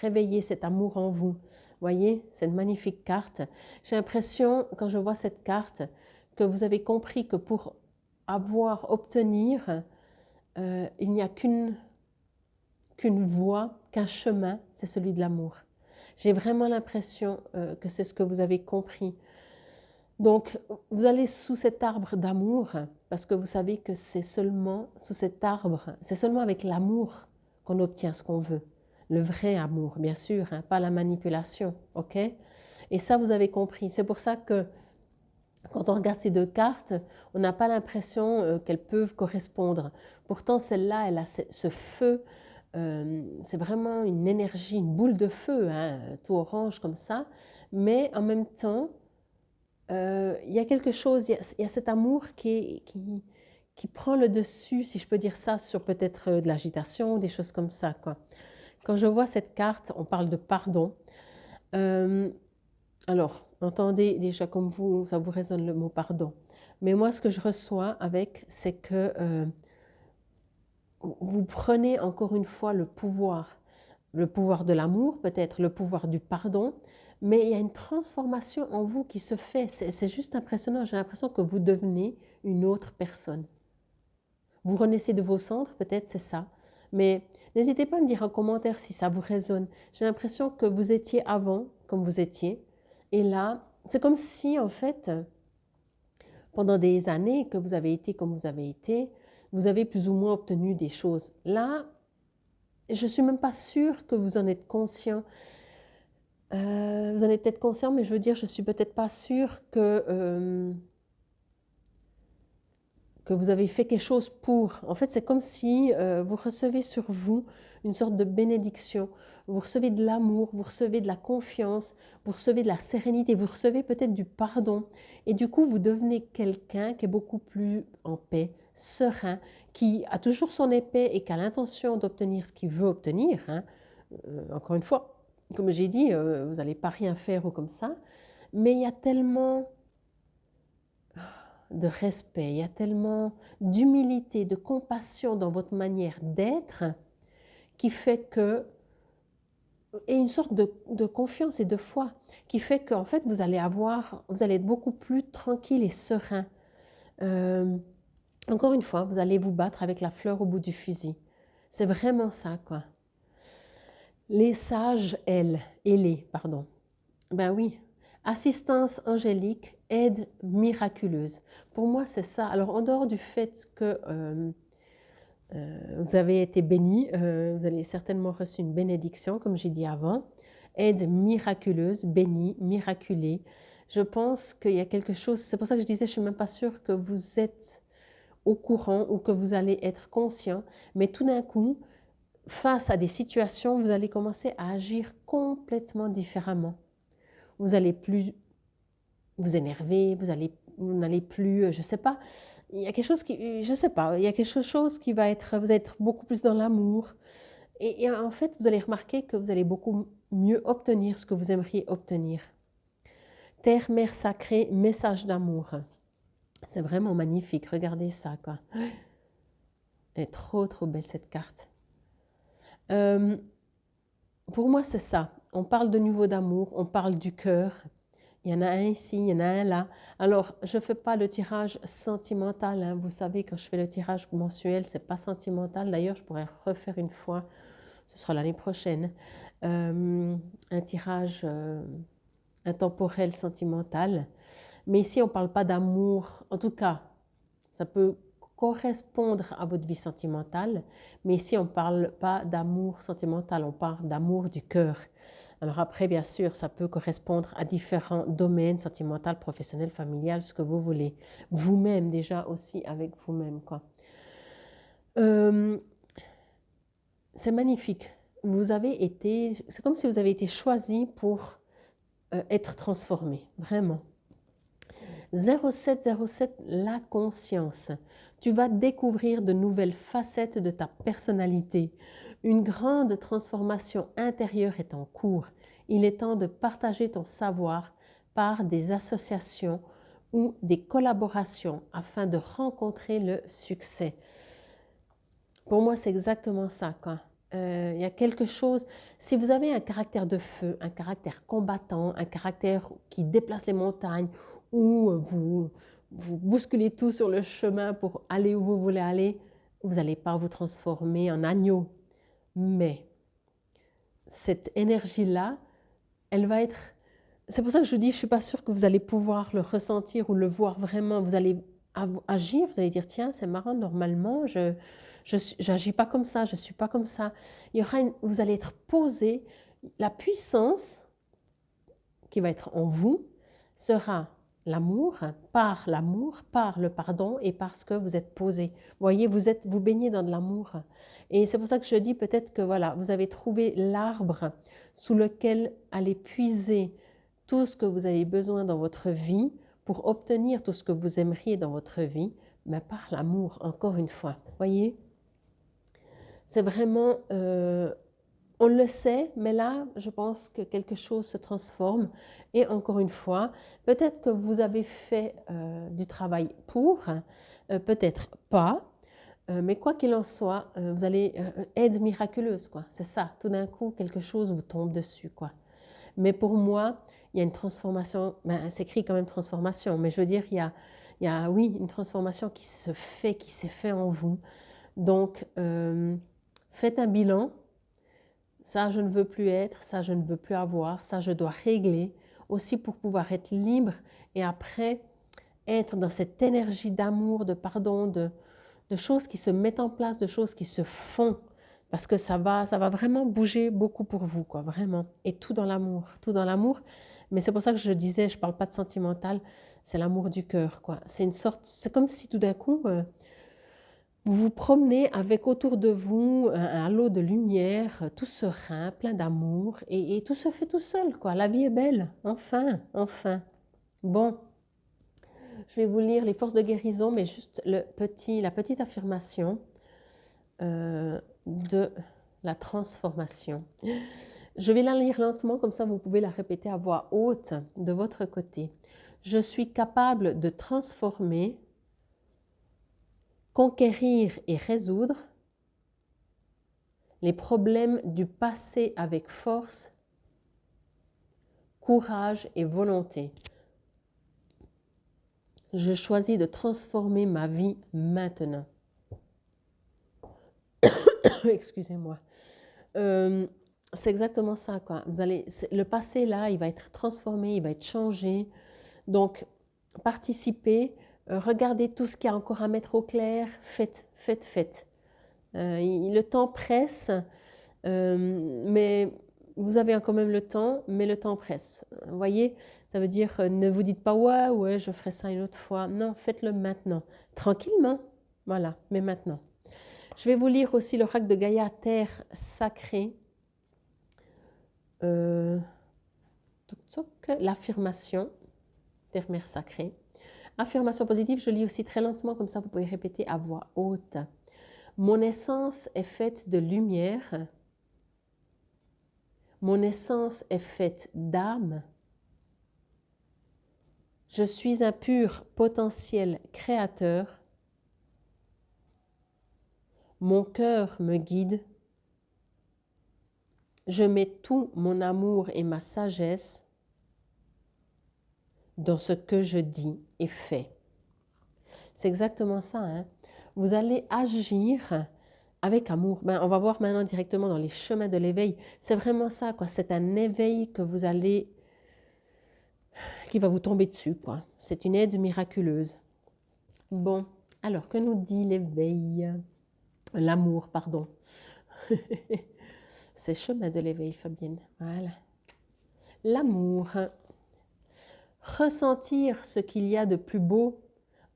réveillé cet amour en vous. Voyez, cette magnifique carte. J'ai l'impression, quand je vois cette carte, que vous avez compris que pour obtenir, il n'y a qu'une voie, qu'un chemin, c'est celui de l'amour. J'ai vraiment l'impression que c'est ce que vous avez compris. Donc, vous allez sous cet arbre d'amour, parce que vous savez que c'est seulement sous cet arbre, c'est seulement avec l'amour qu'on obtient ce qu'on veut. Le vrai amour, bien sûr, hein, pas la manipulation, ok? Et ça, vous avez compris. C'est pour ça que quand on regarde ces deux cartes, on n'a pas l'impression qu'elles peuvent correspondre. Pourtant, celle-là, elle a ce feu, c'est vraiment une énergie, une boule de feu, hein, tout orange comme ça, mais en même temps, il y a quelque chose, il y a cet amour qui prend le dessus, si je peux dire ça, sur peut-être de l'agitation, des choses comme ça, quoi. Quand je vois cette carte, on parle de pardon. Alors, entendez déjà comme vous, ça vous résonne le mot pardon. Mais moi, ce que je reçois avec, c'est que vous prenez encore une fois le pouvoir de l'amour, peut-être le pouvoir du pardon, mais il y a une transformation en vous qui se fait. C'est juste impressionnant. J'ai l'impression que vous devenez une autre personne. Vous renaissez de vos cendres, peut-être c'est ça. Mais n'hésitez pas à me dire en commentaire si ça vous résonne. J'ai l'impression que vous étiez avant comme vous étiez. Et là, c'est comme si, en fait, pendant des années que vous avez été comme vous avez été, vous avez plus ou moins obtenu des choses. Là, je ne suis même pas sûre que vous en êtes conscient. Vous en êtes peut-être conscient, mais je veux dire, je ne suis peut-être pas sûre que vous avez fait quelque chose pour. En fait, c'est comme si vous recevez sur vous une sorte de bénédiction. Vous recevez de l'amour, vous recevez de la confiance, vous recevez de la sérénité, vous recevez peut-être du pardon. Et du coup, vous devenez quelqu'un qui est beaucoup plus en paix, serein, qui a toujours son épée et qui a l'intention d'obtenir ce qu'il veut obtenir. Hein. Encore une fois, comme j'ai dit, vous n'allez pas rien faire ou comme ça. Mais il y a tellement de respect, il y a tellement d'humilité, de compassion dans votre manière d'être qui fait que, et une sorte de confiance et de foi qui fait qu'en fait vous allez être beaucoup plus tranquille et serein. Encore une fois, vous allez vous battre avec la fleur au bout du fusil. C'est vraiment ça, quoi. Les sages, pardon. Ben oui, assistance angélique, aide miraculeuse. Pour moi, c'est ça. Alors, en dehors du fait que vous avez été béni, vous avez certainement reçu une bénédiction, comme j'ai dit avant, aide miraculeuse, bénie, miraculée. Je pense qu'il y a quelque chose, c'est pour ça que je disais, je ne suis même pas sûre que vous êtes au courant ou que vous allez être conscient, mais tout d'un coup, face à des situations, vous allez commencer à agir complètement différemment. Vous n'allez plus vous énerver, vous n'allez plus, je ne sais pas, il y a quelque chose qui, je sais pas, il y a quelque chose qui va être, vous allez être beaucoup plus dans l'amour. Et en fait, vous allez remarquer que vous allez beaucoup mieux obtenir ce que vous aimeriez obtenir. Terre, mère sacrée, message d'amour. C'est vraiment magnifique, regardez ça, quoi. Elle est trop, trop belle cette carte. Pour moi, c'est ça. On parle de niveau d'amour, on parle du cœur. Il y en a un ici, il y en a un là. Alors, je ne fais pas le tirage sentimental. Hein. Vous savez, quand je fais le tirage mensuel, ce n'est pas sentimental. D'ailleurs, je pourrais refaire une fois, ce sera l'année prochaine, un tirage intemporel sentimental. Mais ici, on ne parle pas d'amour. En tout cas, ça peut correspondre à votre vie sentimentale. Mais ici, on ne parle pas d'amour sentimental, on parle d'amour du cœur. Alors après, bien sûr, ça peut correspondre à différents domaines, sentimental, professionnel, familial, ce que vous voulez. Vous-même, déjà aussi avec vous-même, quoi. C'est magnifique. C'est comme si vous avez été choisi pour être transformé, vraiment. 0707, la conscience. Tu vas découvrir de nouvelles facettes de ta personnalité. Une grande transformation intérieure est en cours. Il est temps de partager ton savoir par des associations ou des collaborations afin de rencontrer le succès. Pour moi, c'est exactement ça, quoi. Il y a quelque chose, si vous avez un caractère de feu, un caractère combattant, un caractère qui déplace les montagnes, ou vous bousculez tout sur le chemin pour aller où vous voulez aller, vous n'allez pas vous transformer en agneau. Mais cette énergie-là, elle va être... C'est pour ça que je vous dis, je ne suis pas sûre que vous allez pouvoir le ressentir ou le voir vraiment. Vous allez agir, vous allez dire, tiens, c'est marrant, normalement, je n'agis pas comme ça, je ne suis pas comme ça. Vous allez être posé, la puissance qui va être en vous sera l'amour, par le pardon et parce que vous êtes posé. Vous voyez, vous baignez dans de l'amour. Et c'est pour ça que je dis peut-être que voilà, vous avez trouvé l'arbre sous lequel aller puiser tout ce que vous avez besoin dans votre vie pour obtenir tout ce que vous aimeriez dans votre vie, mais par l'amour, encore une fois. Voyez, c'est vraiment... on le sait, mais là, je pense que quelque chose se transforme. Et encore une fois, peut-être que vous avez fait du travail pour, peut-être pas, mais quoi qu'il en soit, vous allez aide miraculeuse, quoi. C'est ça, tout d'un coup, quelque chose vous tombe dessus, quoi. Mais pour moi, il y a une transformation, ben, c'est écrit quand même transformation, mais je veux dire, il y a oui, une transformation qui s'est fait en vous. Donc, faites un bilan. Ça, je ne veux plus être, ça, je ne veux plus avoir, ça, je dois régler, aussi pour pouvoir être libre et après être dans cette énergie d'amour, de pardon, de choses qui se mettent en place, de choses qui se font. parce que ça va vraiment bouger beaucoup pour vous, quoi, vraiment. Et tout dans l'amour, tout dans l'amour. Mais c'est pour ça que je disais, je parle pas de sentimental, c'est l'amour du cœur, quoi. C'est une sorte, c'est comme si tout d'un coup, vous vous promenez avec autour de vous un halo de lumière, tout serein, plein d'amour, et tout se fait tout seul, quoi. La vie est belle, enfin, enfin. Bon, je vais vous lire les forces de guérison, mais juste la petite affirmation de la transformation. Je vais la lire lentement, comme ça vous pouvez la répéter à voix haute de votre côté. Je suis capable de transformer, conquérir et résoudre les problèmes du passé avec force, courage et volonté. Je choisis de transformer ma vie maintenant. Excusez-moi. C'est exactement ça, quoi. Le passé, là, il va être transformé, il va être changé. Donc, participez, regardez tout ce qu'il y a encore à mettre au clair, faites. Le temps presse, mais vous avez quand même le temps, mais le temps presse. Vous voyez, ça veut dire, ne vous dites pas, ouais, je ferai ça une autre fois. Non, faites-le maintenant, tranquillement, voilà, mais maintenant. Je vais vous lire aussi l'oracle de Gaïa, terre sacrée. L'affirmation, terre-mère sacrée. Affirmation positive, je lis aussi très lentement, comme ça vous pouvez répéter à voix haute. Mon essence est faite de lumière. Mon essence est faite d'âme. Je suis un pur potentiel créateur. Mon cœur me guide. Je mets tout mon amour et ma sagesse dans ce que je dis et fais. C'est exactement ça, hein? Vous allez agir avec amour. On va voir maintenant directement dans les chemins de l'éveil. C'est vraiment ça, quoi. C'est un éveil que vous allez, qui va vous tomber dessus, quoi. C'est une aide miraculeuse. Bon, alors que nous dit l'éveil? L'amour, pardon. C'est chemin de l'éveil, Fabienne. Voilà. L'amour. Ressentir ce qu'il y a de plus beau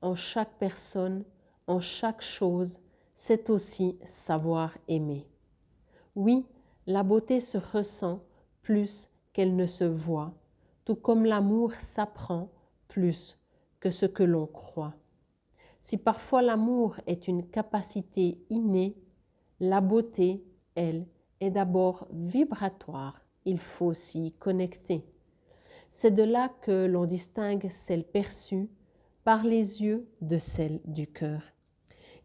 en chaque personne, en chaque chose, c'est aussi savoir aimer. Oui, la beauté se ressent plus qu'elle ne se voit, tout comme l'amour s'apprend plus que ce que l'on croit. Si parfois l'amour est une capacité innée, la beauté, elle, est d'abord vibratoire. Il faut s'y connecter. C'est de là que l'on distingue celle perçue par les yeux de celle du cœur.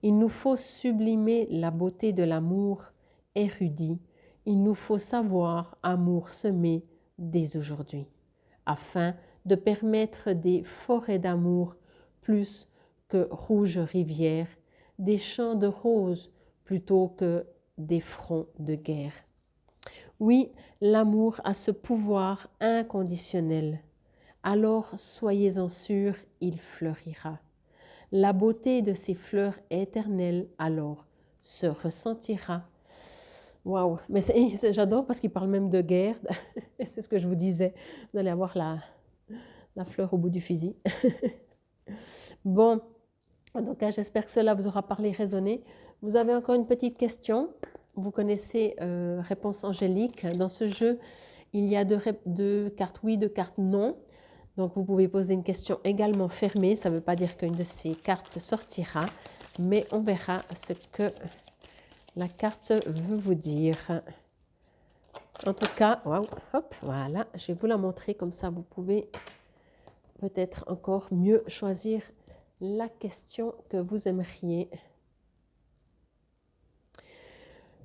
Il nous faut sublimer la beauté de l'amour érudit. Il nous faut savoir amour semé dès aujourd'hui, afin de permettre des forêts d'amour plus que rouges rivières, des champs de roses plutôt que des fronts de guerre. Oui, l'amour a ce pouvoir inconditionnel. Alors soyez-en sûrs, il fleurira. La beauté de ces fleurs éternelles alors se ressentira. Waouh, mais j'adore parce qu'il parle même de guerre. C'est ce que je vous disais. Vous allez avoir la fleur au bout du fusil. Bon, en tout cas, j'espère que cela vous aura parlé, résonné. Vous avez encore une petite question. Vous connaissez réponse angélique. Dans ce jeu, il y a deux cartes oui, deux cartes non. Donc, vous pouvez poser une question également fermée. Ça ne veut pas dire qu'une de ces cartes sortira, mais on verra ce que la carte veut vous dire. En tout cas, waouh, hop, voilà, je vais vous la montrer. Comme ça, vous pouvez peut-être encore mieux choisir la question que vous aimeriez.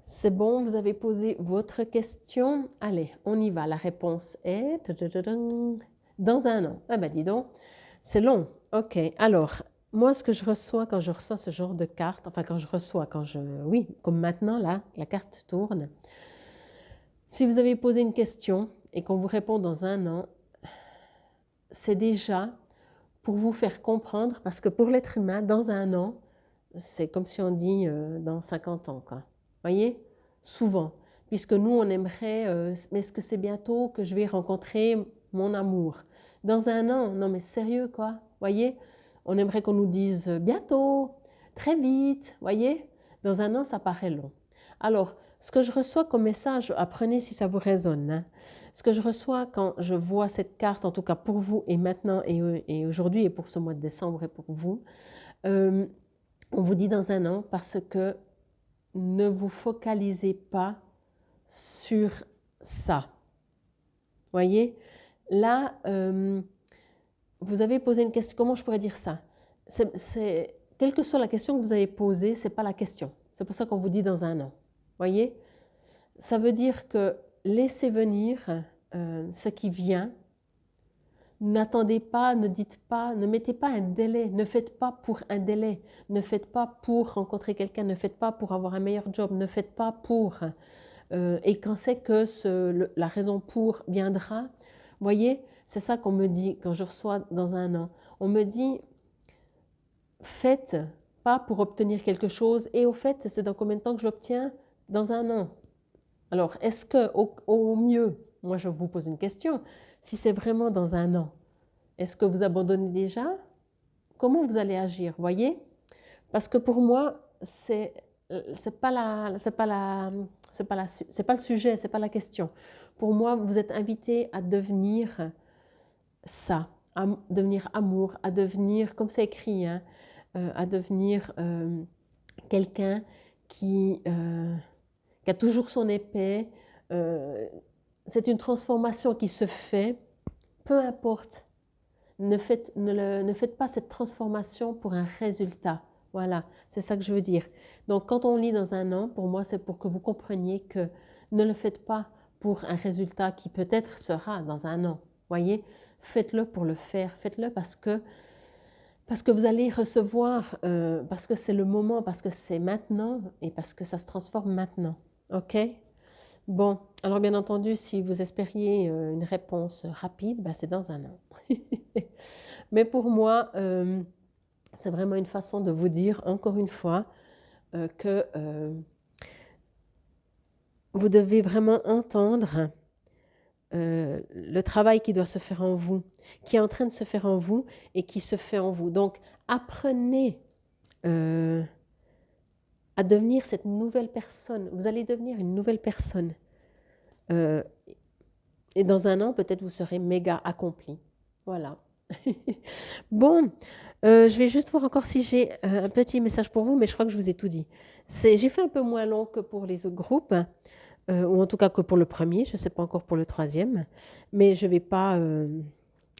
C'est bon, vous avez posé votre question. Allez, on y va. La réponse est dans un an. Ah ben dis donc, c'est long. Ok, alors, moi ce que je reçois quand je reçois ce genre de carte, enfin oui, comme maintenant là, la carte tourne. Si vous avez posé une question et qu'on vous répond dans un an, c'est déjà pour vous faire comprendre, parce que pour l'être humain, dans un an, c'est comme si on dit dans 50 ans, quoi. Voyez? souvent, puisque nous, on aimerait, mais est-ce que c'est bientôt que je vais rencontrer mon amour? Dans un an? Non mais sérieux quoi, voyez? On aimerait qu'on nous dise bientôt, très vite, voyez? Dans un an, ça paraît long. Alors, ce que je reçois comme message, apprenez si ça vous résonne, hein. Ce que je reçois quand je vois cette carte, en tout cas pour vous et maintenant et aujourd'hui et pour ce mois de décembre et pour vous, on vous dit dans un an parce que ne vous focalisez pas sur ça. Voyez, là, vous avez posé une question, comment je pourrais dire ça? Quelle que soit la question que vous avez posée, ce n'est pas la question. C'est pour ça qu'on vous dit dans un an. Voyez, ça veut dire que laissez venir ce qui vient. N'attendez pas, ne dites pas, ne mettez pas un délai, ne faites pas pour un délai, ne faites pas pour rencontrer quelqu'un, ne faites pas pour avoir un meilleur job, ne faites pas pour... et quand c'est que la raison pour viendra, voyez, c'est ça qu'on me dit quand je reçois dans un an. On me dit, faites pas pour obtenir quelque chose, et au fait, c'est dans combien de temps que je l'obtiens? Dans un an. Alors, est-ce que, au mieux, moi je vous pose une question, si c'est vraiment dans un an, est-ce que vous abandonnez déjà? Comment vous allez agir, voyez? Parce que pour moi, c'est pas le sujet, c'est pas la question. Pour moi, vous êtes invité à devenir ça, à devenir amour, à devenir, comme c'est écrit, hein, à devenir quelqu'un qui a toujours son épée. C'est une transformation qui se fait, peu importe. Ne faites pas cette transformation pour un résultat. Voilà, c'est ça que je veux dire. Donc, quand on lit dans un an, pour moi, c'est pour que vous compreniez que ne le faites pas pour un résultat qui peut-être sera dans un an. Voyez, faites-le pour le faire. Faites-le parce que vous allez recevoir, parce que c'est le moment, parce que c'est maintenant et parce que ça se transforme maintenant. OK? Bon, alors bien entendu, si vous espériez une réponse rapide, ben c'est dans un an. Mais pour moi, c'est vraiment une façon de vous dire, encore une fois, que vous devez vraiment entendre le travail qui doit se faire en vous, qui est en train de se faire en vous et qui se fait en vous. Donc, apprenez à devenir cette nouvelle personne. Vous allez devenir une nouvelle personne. Et dans un an, peut-être vous serez méga accompli. Voilà. Bon, je vais juste voir encore si j'ai un petit message pour vous, mais je crois que je vous ai tout dit. J'ai fait un peu moins long que pour les autres groupes, ou en tout cas que pour le premier, je ne sais pas encore pour le troisième, mais je ne vais pas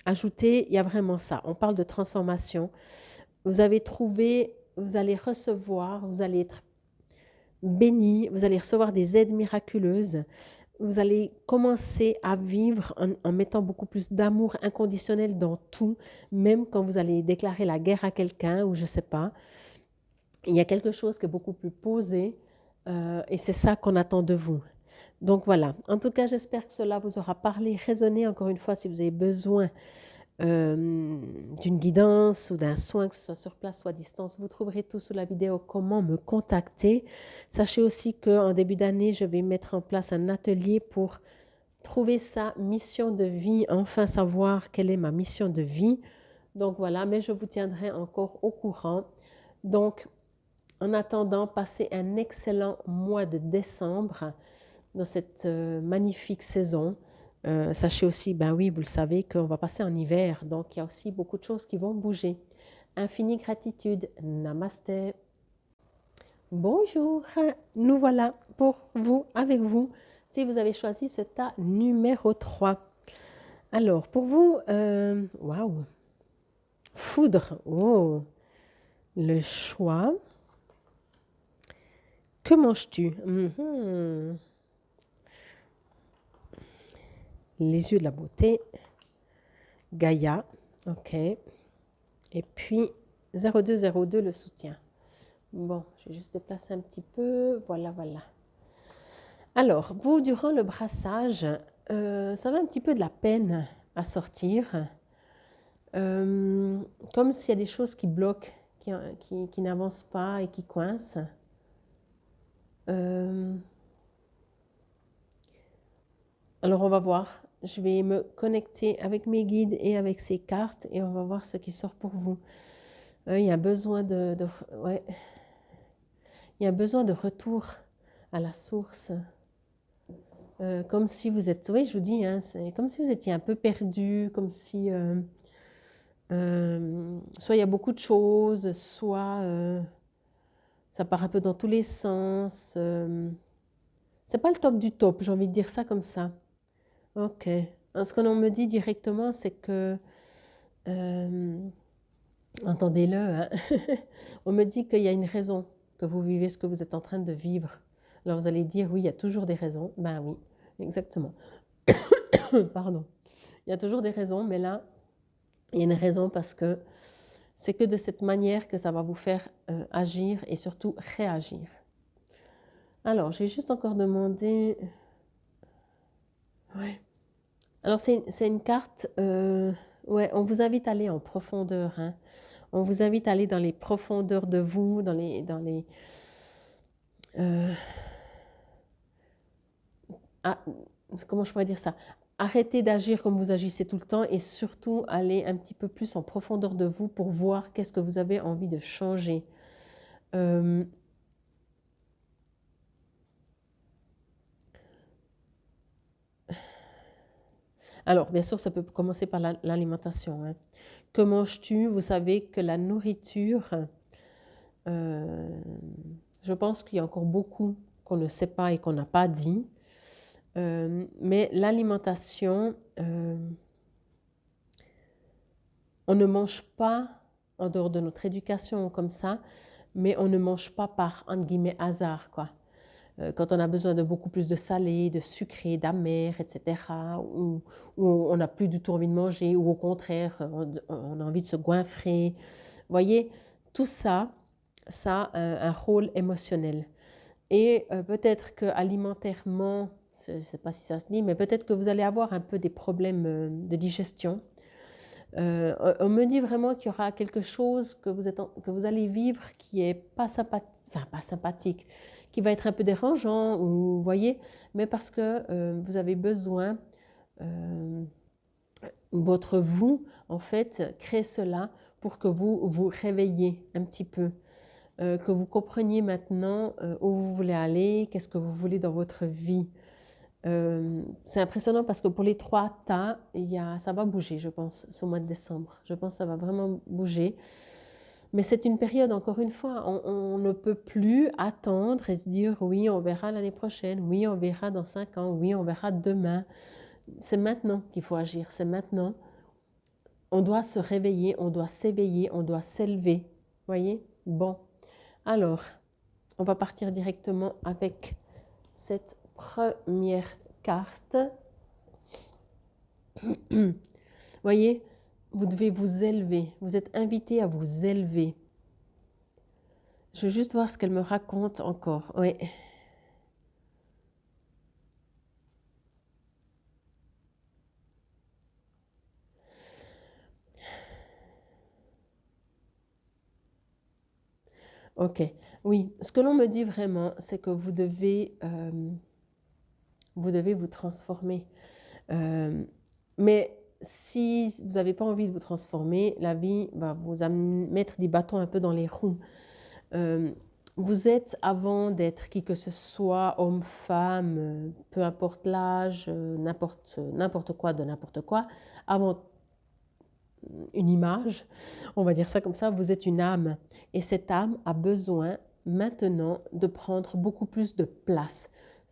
ajouter, il y a vraiment ça. On parle de transformation. Vous avez trouvé, vous allez recevoir, vous allez être béni, vous allez recevoir des aides miraculeuses. Vous allez commencer à vivre en mettant beaucoup plus d'amour inconditionnel dans tout, même quand vous allez déclarer la guerre à quelqu'un ou je ne sais pas. Il y a quelque chose qui est beaucoup plus posé et c'est ça qu'on attend de vous. Donc voilà, en tout cas, j'espère que cela vous aura parlé, résonné. Encore une fois, si vous avez besoin d'une guidance ou d'un soin, que ce soit sur place ou à distance, vous trouverez tout sous la vidéo comment me contacter. Sachez aussi qu'en début d'année, je vais mettre en place un atelier pour trouver sa mission de vie, enfin savoir quelle est ma mission de vie. Donc voilà, mais je vous tiendrai encore au courant. Donc, en attendant, passez un excellent mois de décembre dans cette magnifique saison. Sachez aussi, ben oui, vous le savez, qu'on va passer en hiver, donc il y a aussi beaucoup de choses qui vont bouger. Infinie gratitude. Namasté. Bonjour, nous voilà pour vous, avec vous, si vous avez choisi ce tas numéro 3. Alors, pour vous, waouh, foudre, oh, le choix. Que manges-tu? Les yeux de la beauté. Gaïa, ok. Et puis 0202, le soutien. Bon, je vais juste déplacer un petit peu. Voilà, voilà. Alors, vous, durant le brassage, ça va un petit peu de la peine à sortir. Comme s'il y a des choses qui bloquent, qui n'avancent pas et qui coincent. Alors, on va voir. Je vais me connecter avec mes guides et avec ces cartes et on va voir ce qui sort pour vous. Il y a besoin ouais, il y a besoin de retour à la source. Comme si vous êtes, oui, je vous dis, hein, c'est comme si vous étiez un peu perdu, comme si soit il y a beaucoup de choses, soit ça part un peu dans tous les sens. C'est pas le top du top, j'ai envie de dire ça comme ça. Ok. Ce que l'on me dit directement, c'est que, euh, entendez-le, hein, on me dit qu'il y a une raison que vous vivez ce que vous êtes en train de vivre. Alors vous allez dire, oui, il y a toujours des raisons. Ben oui, exactement. Pardon. Il y a toujours des raisons, mais là, il y a une raison parce que c'est que de cette manière que ça va vous faire agir et surtout réagir. Alors, je vais juste encore demander... Ouais. Alors, c'est une carte... ouais, on vous invite à aller en profondeur. Hein. On vous invite à aller dans les profondeurs de vous, dans les comment je pourrais dire ça? Arrêtez d'agir comme vous agissez tout le temps et surtout aller un petit peu plus en profondeur de vous pour voir qu'est-ce que vous avez envie de changer. Alors, bien sûr, ça peut commencer par l'alimentation. Hein. Que manges-tu? Vous savez que la nourriture, je pense qu'il y a encore beaucoup qu'on ne sait pas et qu'on n'a pas dit. Mais l'alimentation, on ne mange pas, en dehors de notre éducation comme ça, mais on ne mange pas par, entre guillemets, hasard, quoi. Quand on a besoin de beaucoup plus de salé, de sucré, d'amer, etc., ou on n'a plus du tout envie de manger, ou au contraire, on a envie de se goinfrer. Vous voyez, tout ça, ça a un rôle émotionnel. Et peut-être qu'alimentairement, je ne sais pas si ça se dit, mais peut-être que vous allez avoir un peu des problèmes de digestion. On me dit vraiment qu'il y aura quelque chose que vous allez vivre qui est pas sympathique, qui va être un peu dérangeant, ou, vous voyez, mais parce que vous avez besoin, votre vous, en fait, crée cela pour que vous vous réveillez un petit peu, que vous compreniez maintenant où vous voulez aller, qu'est-ce que vous voulez dans votre vie. C'est impressionnant parce que pour les 3 tas, ça va bouger, je pense, ce mois de décembre. Je pense que ça va vraiment bouger. Mais c'est une période, encore une fois, on ne peut plus attendre et se dire oui, on verra l'année prochaine, oui, on verra dans 5 ans, oui, on verra demain. C'est maintenant qu'il faut agir, c'est maintenant. On doit se réveiller, on doit s'éveiller, on doit s'élever. Voyez? Bon. Alors, on va partir directement avec cette première carte. Voyez, vous devez vous élever. Vous êtes invité à vous élever. Je veux juste voir ce qu'elle me raconte encore. Oui. Ok. Oui, ce que l'on me dit vraiment, c'est que vous devez vous transformer. Mais si vous n'avez pas envie de vous transformer, la vie va vous mettre des bâtons un peu dans les roues. Vous êtes, avant d'être qui que ce soit, homme, femme, peu importe l'âge, n'importe quoi de n'importe quoi, avant une image, on va dire ça comme ça, vous êtes une âme. Et cette âme a besoin maintenant de prendre beaucoup plus de place.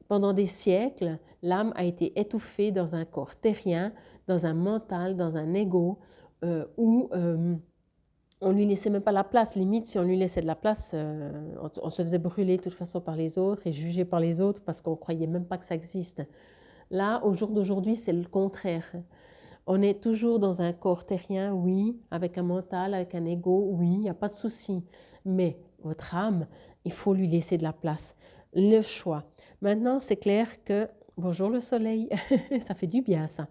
Pendant des siècles, l'âme a été étouffée dans un corps terrien, dans un mental, dans un ego, où on lui laissait même pas la place. Limite, si on lui laissait de la place, on se faisait brûler de toute façon par les autres et juger par les autres parce qu'on ne croyait même pas que ça existe. Là, au jour d'aujourd'hui, c'est le contraire. On est toujours dans un corps terrien, oui, avec un mental, avec un ego, oui, il n'y a pas de souci. Mais votre âme, il faut lui laisser de la place. Le choix. Maintenant, c'est clair que, bonjour le soleil, ça fait du bien ça.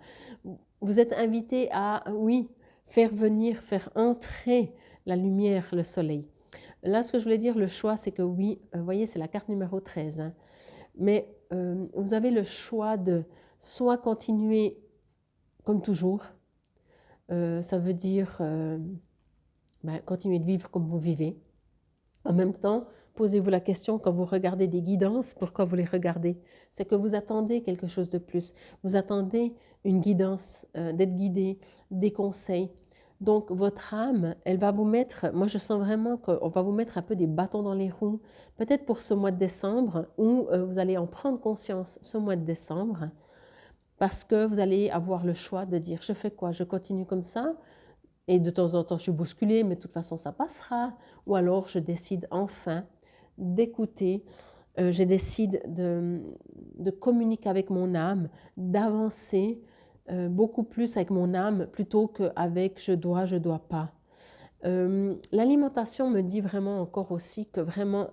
Vous êtes invité à, oui, faire venir, faire entrer la lumière, le soleil. Là, ce que je voulais dire, le choix, c'est que oui, vous voyez, c'est la carte numéro 13. Hein, mais vous avez le choix soit continuer comme toujours, ça veut dire continuer de vivre comme vous vivez. En même temps, posez-vous la question quand vous regardez des guidances, pourquoi vous les regardez? C'est que vous attendez quelque chose de plus. Vous attendez une guidance, d'être guidé, des conseils. Donc votre âme, elle va vous mettre, moi je sens vraiment qu'on va vous mettre un peu des bâtons dans les roues, peut-être pour ce mois de décembre, où vous allez en prendre conscience ce mois de décembre, parce que vous allez avoir le choix de dire je fais quoi? Je continue comme ça? Et de temps en temps, je suis bousculée, mais de toute façon, ça passera. Ou alors, je décide enfin d'écouter, je décide de communiquer avec mon âme, d'avancer beaucoup plus avec mon âme plutôt qu'avec je dois pas. L'alimentation me dit vraiment encore aussi que vraiment,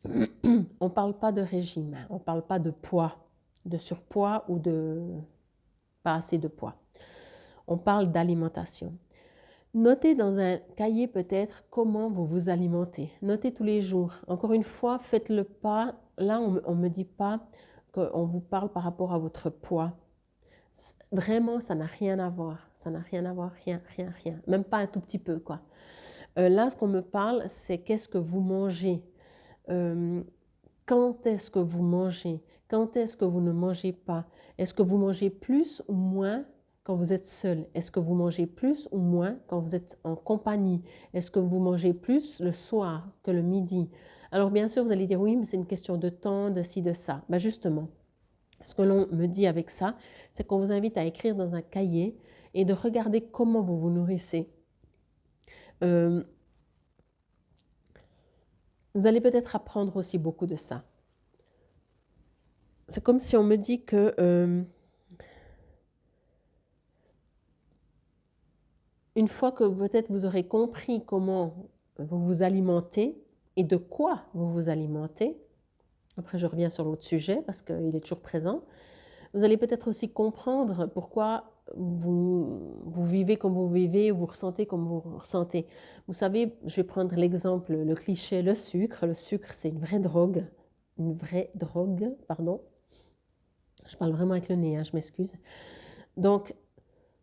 on ne parle pas de régime, on ne parle pas de poids, de surpoids ou de pas assez de poids. On parle d'alimentation. Notez dans un cahier peut-être comment vous vous alimentez. Notez tous les jours. Encore une fois, faites-le pas. Là, on ne me dit pas qu'on vous parle par rapport à votre poids. Vraiment, ça n'a rien à voir. Ça n'a rien à voir, rien. Même pas un tout petit peu, quoi. Là, ce qu'on me parle, c'est qu'est-ce que vous mangez. Quand est-ce que vous mangez? Quand est-ce que vous ne mangez pas? Est-ce que vous mangez plus ou moins quand vous êtes seul? Est-ce que vous mangez plus ou moins quand vous êtes en compagnie? Est-ce que vous mangez plus le soir que le midi? Alors bien sûr, vous allez dire oui, mais c'est une question de temps, de ci, de ça. Ben justement, ce que l'on me dit avec ça, c'est qu'on vous invite à écrire dans un cahier et de regarder comment vous vous nourrissez. Vous allez peut-être apprendre aussi beaucoup de ça. C'est comme si on me dit que une fois que peut-être vous aurez compris comment vous vous alimentez et de quoi vous vous alimentez, après je reviens sur l'autre sujet parce qu'il est toujours présent, vous allez peut-être aussi comprendre pourquoi vous vivez comme vous vivez, vous ressentez comme vous ressentez. Vous savez, je vais prendre l'exemple, le cliché, le sucre. Le sucre, c'est une vraie drogue, pardon. Je parle vraiment avec le nez, hein, je m'excuse. Donc,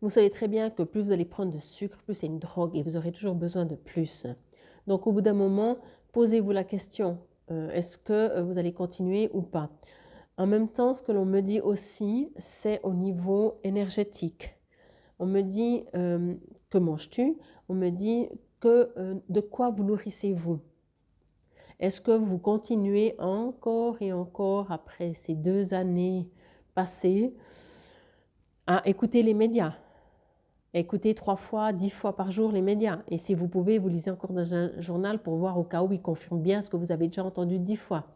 vous savez très bien que plus vous allez prendre de sucre, plus c'est une drogue et vous aurez toujours besoin de plus. Donc au bout d'un moment, posez-vous la question, est-ce que vous allez continuer ou pas? En même temps, ce que l'on me dit aussi, c'est au niveau énergétique. On me dit, que manges-tu? On me dit, de quoi vous nourrissez-vous? Est-ce que vous continuez encore et encore, après ces 2 années passées, à écouter les médias? Écoutez 3 fois, 10 fois par jour les médias. Et si vous pouvez, vous lisez encore dans un journal pour voir au cas où il confirme bien ce que vous avez déjà entendu 10 fois.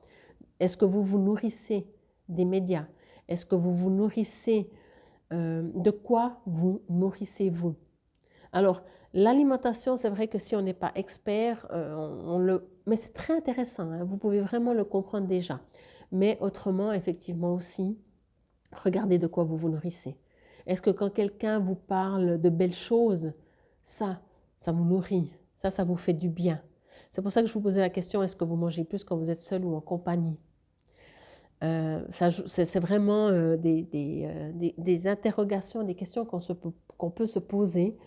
Est-ce que vous vous nourrissez des médias? Est-ce que vous vous nourrissez de quoi vous nourrissez-vous? Alors, l'alimentation, c'est vrai que si on n'est pas expert, mais c'est très intéressant, hein, vous pouvez vraiment le comprendre déjà. Mais autrement, effectivement aussi, regardez de quoi vous vous nourrissez. Est-ce que quand quelqu'un vous parle de belles choses, ça vous nourrit, ça vous fait du bien? C'est pour ça que je vous posais la question, est-ce que vous mangez plus quand vous êtes seul ou en compagnie? C'est vraiment des interrogations, des questions qu'on peut se poser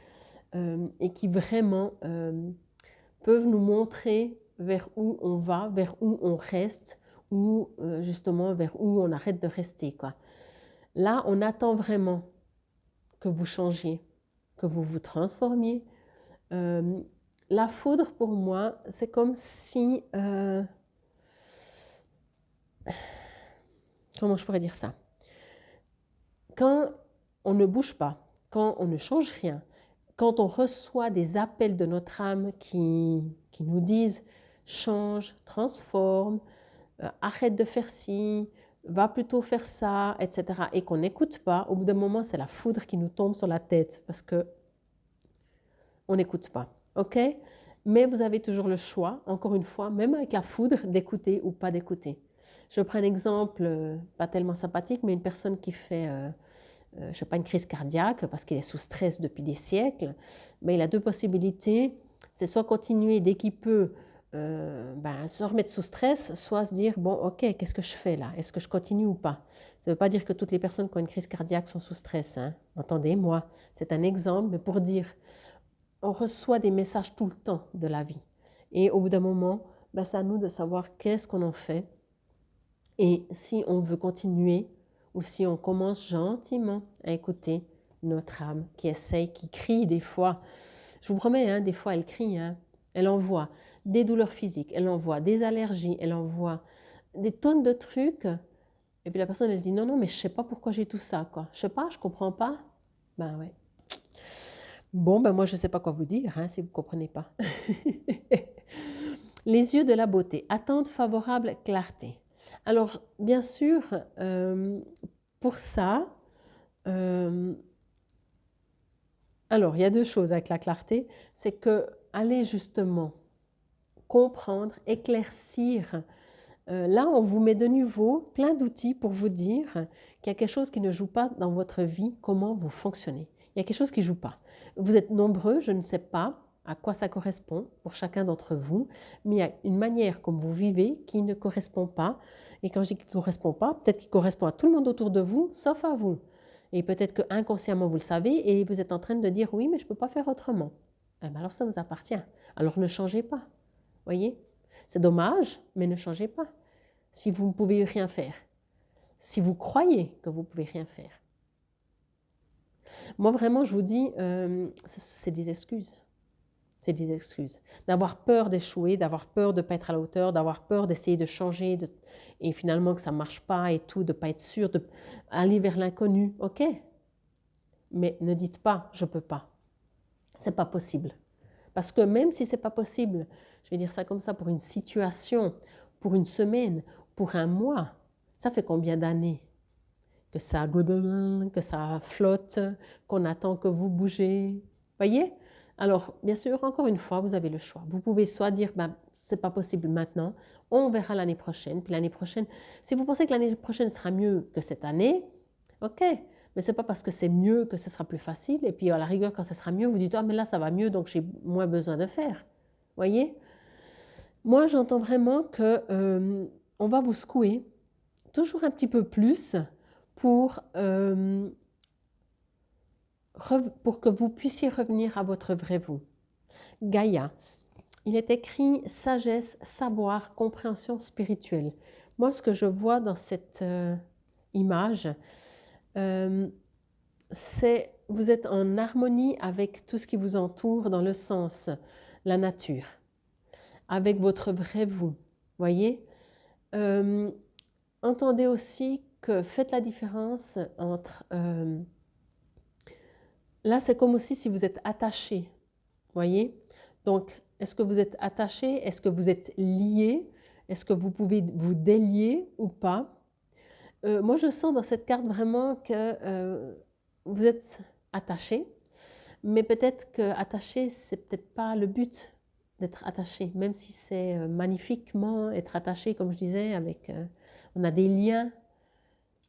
et qui vraiment peuvent nous montrer vers où on va, vers où on reste, ou justement vers où on arrête de rester, quoi. Là, on attend vraiment que vous changiez, que vous vous transformiez. La foudre, pour moi, c'est comme si... comment je pourrais dire ça? Quand on ne bouge pas, quand on ne change rien, quand on reçoit des appels de notre âme qui nous disent « change, transforme, arrête de faire ci, va plutôt faire ça, etc. » et qu'on n'écoute pas, au bout d'un moment, c'est la foudre qui nous tombe sur la tête parce que on n'écoute pas, ok? Mais vous avez toujours le choix, encore une fois, même avec la foudre, d'écouter ou pas d'écouter. Je prends un exemple, pas tellement sympathique, mais une personne qui fait, je ne sais pas, une crise cardiaque parce qu'il est sous stress depuis des siècles, mais il a 2 possibilités. C'est soit continuer dès qu'il peut se remettre sous stress, soit se dire, bon, ok, qu'est-ce que je fais là? Est-ce que je continue ou pas? Ça ne veut pas dire que toutes les personnes qui ont une crise cardiaque sont sous stress, hein. Entendez-moi, c'est un exemple, mais pour dire, on reçoit des messages tout le temps de la vie. Et au bout d'un moment, c'est à nous de savoir qu'est-ce qu'on en fait et si on veut continuer ou si on commence gentiment à écouter notre âme qui essaye, qui crie des fois. Je vous promets, hein, des fois elle crie, hein. Elle envoie des douleurs physiques, elle envoie des allergies, elle envoie des tonnes de trucs. Et puis la personne, elle dit non, non, mais je ne sais pas pourquoi j'ai tout ça, quoi. Je ne sais pas, je ne comprends pas. Ben ouais. Bon, moi, je ne sais pas quoi vous dire, hein, si vous ne comprenez pas. Les yeux de la beauté, attente favorable, clarté. Alors, bien sûr, pour ça, alors, il y a deux choses avec la clarté. C'est que aller justement comprendre, éclaircir, là, on vous met de nouveau plein d'outils pour vous dire qu'il y a quelque chose qui ne joue pas dans votre vie, comment vous fonctionnez. Il y a quelque chose qui ne joue pas. Vous êtes nombreux, je ne sais pas à quoi ça correspond pour chacun d'entre vous, mais il y a une manière comme vous vivez qui ne correspond pas. Et quand je dis qu'il ne correspond pas, peut-être qu'il correspond à tout le monde autour de vous, sauf à vous. Et peut-être que inconsciemment vous le savez et vous êtes en train de dire oui, mais je ne peux pas faire autrement. Eh bien, alors ça vous appartient. Alors ne changez pas. Voyez? C'est dommage, mais ne changez pas. Si vous ne pouvez rien faire. Si vous croyez que vous ne pouvez rien faire. Moi, vraiment, je vous dis, c'est des excuses. C'est des excuses. D'avoir peur d'échouer, d'avoir peur de ne pas être à la hauteur, d'avoir peur d'essayer de changer et finalement que ça ne marche pas et tout, de ne pas être sûr, d'aller vers l'inconnu. Ok, mais ne dites pas « je ne peux pas ». Ce n'est pas possible. Parce que même si ce n'est pas possible, je vais dire ça comme ça, pour une situation, pour une semaine, pour un mois, ça fait combien d'années que ça flotte, qu'on attend que vous bougez? Voyez? Alors, bien sûr, encore une fois, vous avez le choix. Vous pouvez soit dire, c'est pas possible maintenant, on verra l'année prochaine. Puis l'année prochaine, si vous pensez que l'année prochaine sera mieux que cette année, ok. Mais ce n'est pas parce que c'est mieux que ce sera plus facile. Et puis à la rigueur, quand ce sera mieux, vous dites, ah mais là ça va mieux, donc j'ai moins besoin de faire. Voyez? Moi, j'entends vraiment que on va vous secouer toujours un petit peu plus pour que vous puissiez revenir à votre vrai vous. Gaïa, il est écrit sagesse, savoir, compréhension spirituelle. Moi, ce que je vois dans cette image, c'est vous êtes en harmonie avec tout ce qui vous entoure dans le sens, la nature, avec votre vrai vous, voyez. Entendez aussi que faites la différence entre... là, c'est comme aussi si vous êtes attaché, voyez. Donc, est-ce que vous êtes attaché? Est-ce que vous êtes lié? Est-ce que vous pouvez vous délier ou pas? Moi, je sens dans cette carte vraiment que vous êtes attaché, mais peut-être que attaché, c'est peut-être pas le but d'être attaché, même si c'est magnifiquement être attaché, comme je disais, avec, on a des liens,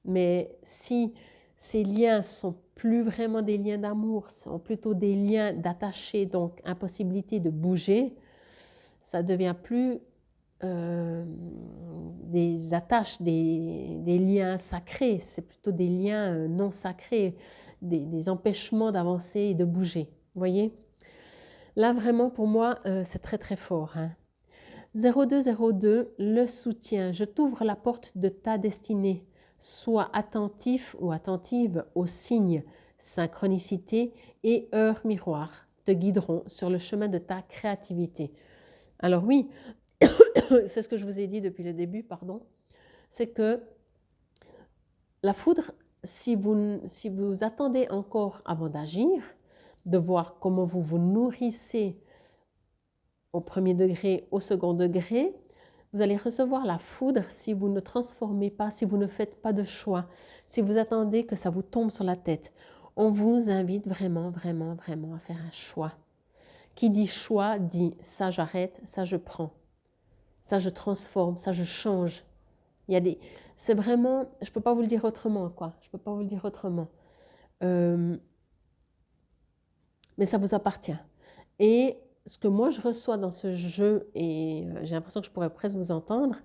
mais si ces liens sont plus vraiment des liens d'amour, sont plutôt des liens d'attaché, donc impossibilité de bouger, ça devient plus des attaches, des liens sacrés, c'est plutôt des liens non sacrés, des empêchements d'avancer et de bouger. Vous voyez? Là, vraiment, pour moi, c'est très très fort. Hein. 0202, le soutien. Je t'ouvre la porte de ta destinée. Sois attentif ou attentive aux signes, synchronicité et heures miroirs te guideront sur le chemin de ta créativité. Alors oui, c'est ce que je vous ai dit depuis le début, pardon, c'est que la foudre, si vous attendez encore avant d'agir, de voir comment vous vous nourrissez au premier degré, au second degré, vous allez recevoir la foudre si vous ne transformez pas, si vous ne faites pas de choix, si vous attendez que ça vous tombe sur la tête. On vous invite vraiment, vraiment, vraiment à faire un choix. Qui dit choix dit ça j'arrête, ça je prends. Ça, je transforme, ça, je change. C'est vraiment, je ne peux pas vous le dire autrement, quoi. Je ne peux pas vous le dire autrement. Mais ça vous appartient. Et ce que moi je reçois dans ce jeu, et j'ai l'impression que je pourrais presque vous entendre,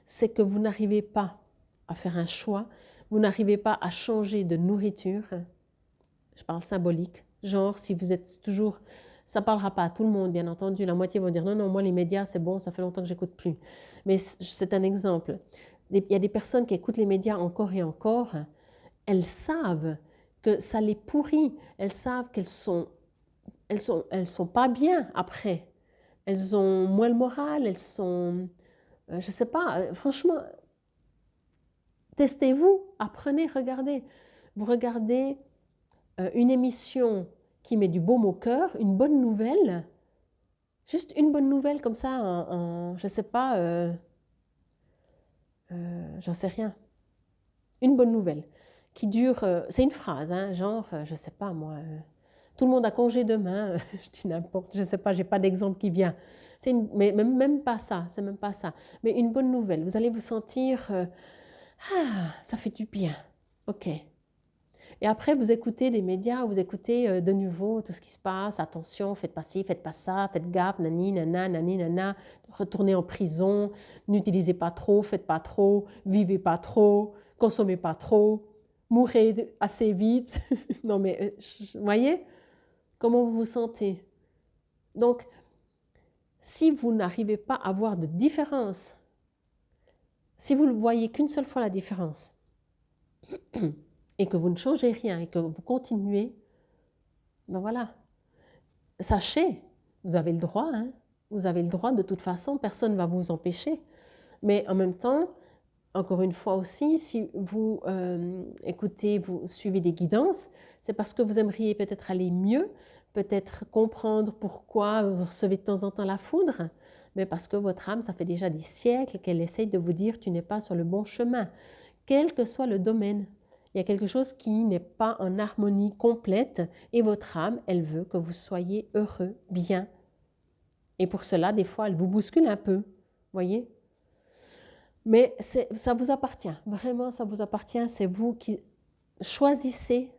c'est que vous n'arrivez pas à faire un choix, vous n'arrivez pas à changer de nourriture, je parle symbolique, genre si vous êtes toujours, ça ne parlera pas à tout le monde bien entendu, la moitié vont dire non, non, moi les médias c'est bon, ça fait longtemps que j'écoute plus. Mais c'est un exemple. Il y a des personnes qui écoutent les médias encore et encore, elles savent que ça les pourrit, elles savent elles sont pas bien après. Elles ont moins le moral, elles sont, je sais pas, franchement, testez-vous, apprenez, regardez. Vous regardez une émission qui met du baume au cœur, une bonne nouvelle, juste une bonne nouvelle comme ça, je sais pas, j'en sais rien, une bonne nouvelle qui dure, c'est une phrase, hein, genre, je sais pas moi, tout le monde a congé demain, je dis n'importe, je sais pas, j'ai pas d'exemple qui vient. Mais même pas ça, c'est même pas ça. Mais une bonne nouvelle, vous allez vous sentir, ah, ça fait du bien, ok. Et après, vous écoutez des médias, vous écoutez de nouveau tout ce qui se passe, attention, faites pas ci, faites pas ça, faites gaffe, nani, nana, nani, nana, retournez en prison, n'utilisez pas trop, faites pas trop, vivez pas trop, consommez pas trop, mourrez assez vite. Non mais, vous voyez comment vous vous sentez? Donc, si vous n'arrivez pas à voir de différence, si vous ne voyez qu'une seule fois la différence, et que vous ne changez rien, et que vous continuez, ben voilà, sachez, vous avez le droit, hein, vous avez le droit de toute façon, personne ne va vous empêcher. Mais en même temps, encore une fois aussi, si vous écoutez, vous suivez des guidances, c'est parce que vous aimeriez peut-être aller mieux, peut-être comprendre pourquoi vous recevez de temps en temps la foudre, mais parce que votre âme, ça fait déjà des siècles qu'elle essaye de vous dire tu n'es pas sur le bon chemin, quel que soit le domaine. Il y a quelque chose qui n'est pas en harmonie complète et votre âme, elle veut que vous soyez heureux, bien. Et pour cela, des fois, elle vous bouscule un peu, voyez. Mais ça vous appartient, vraiment ça vous appartient, c'est vous qui choisissez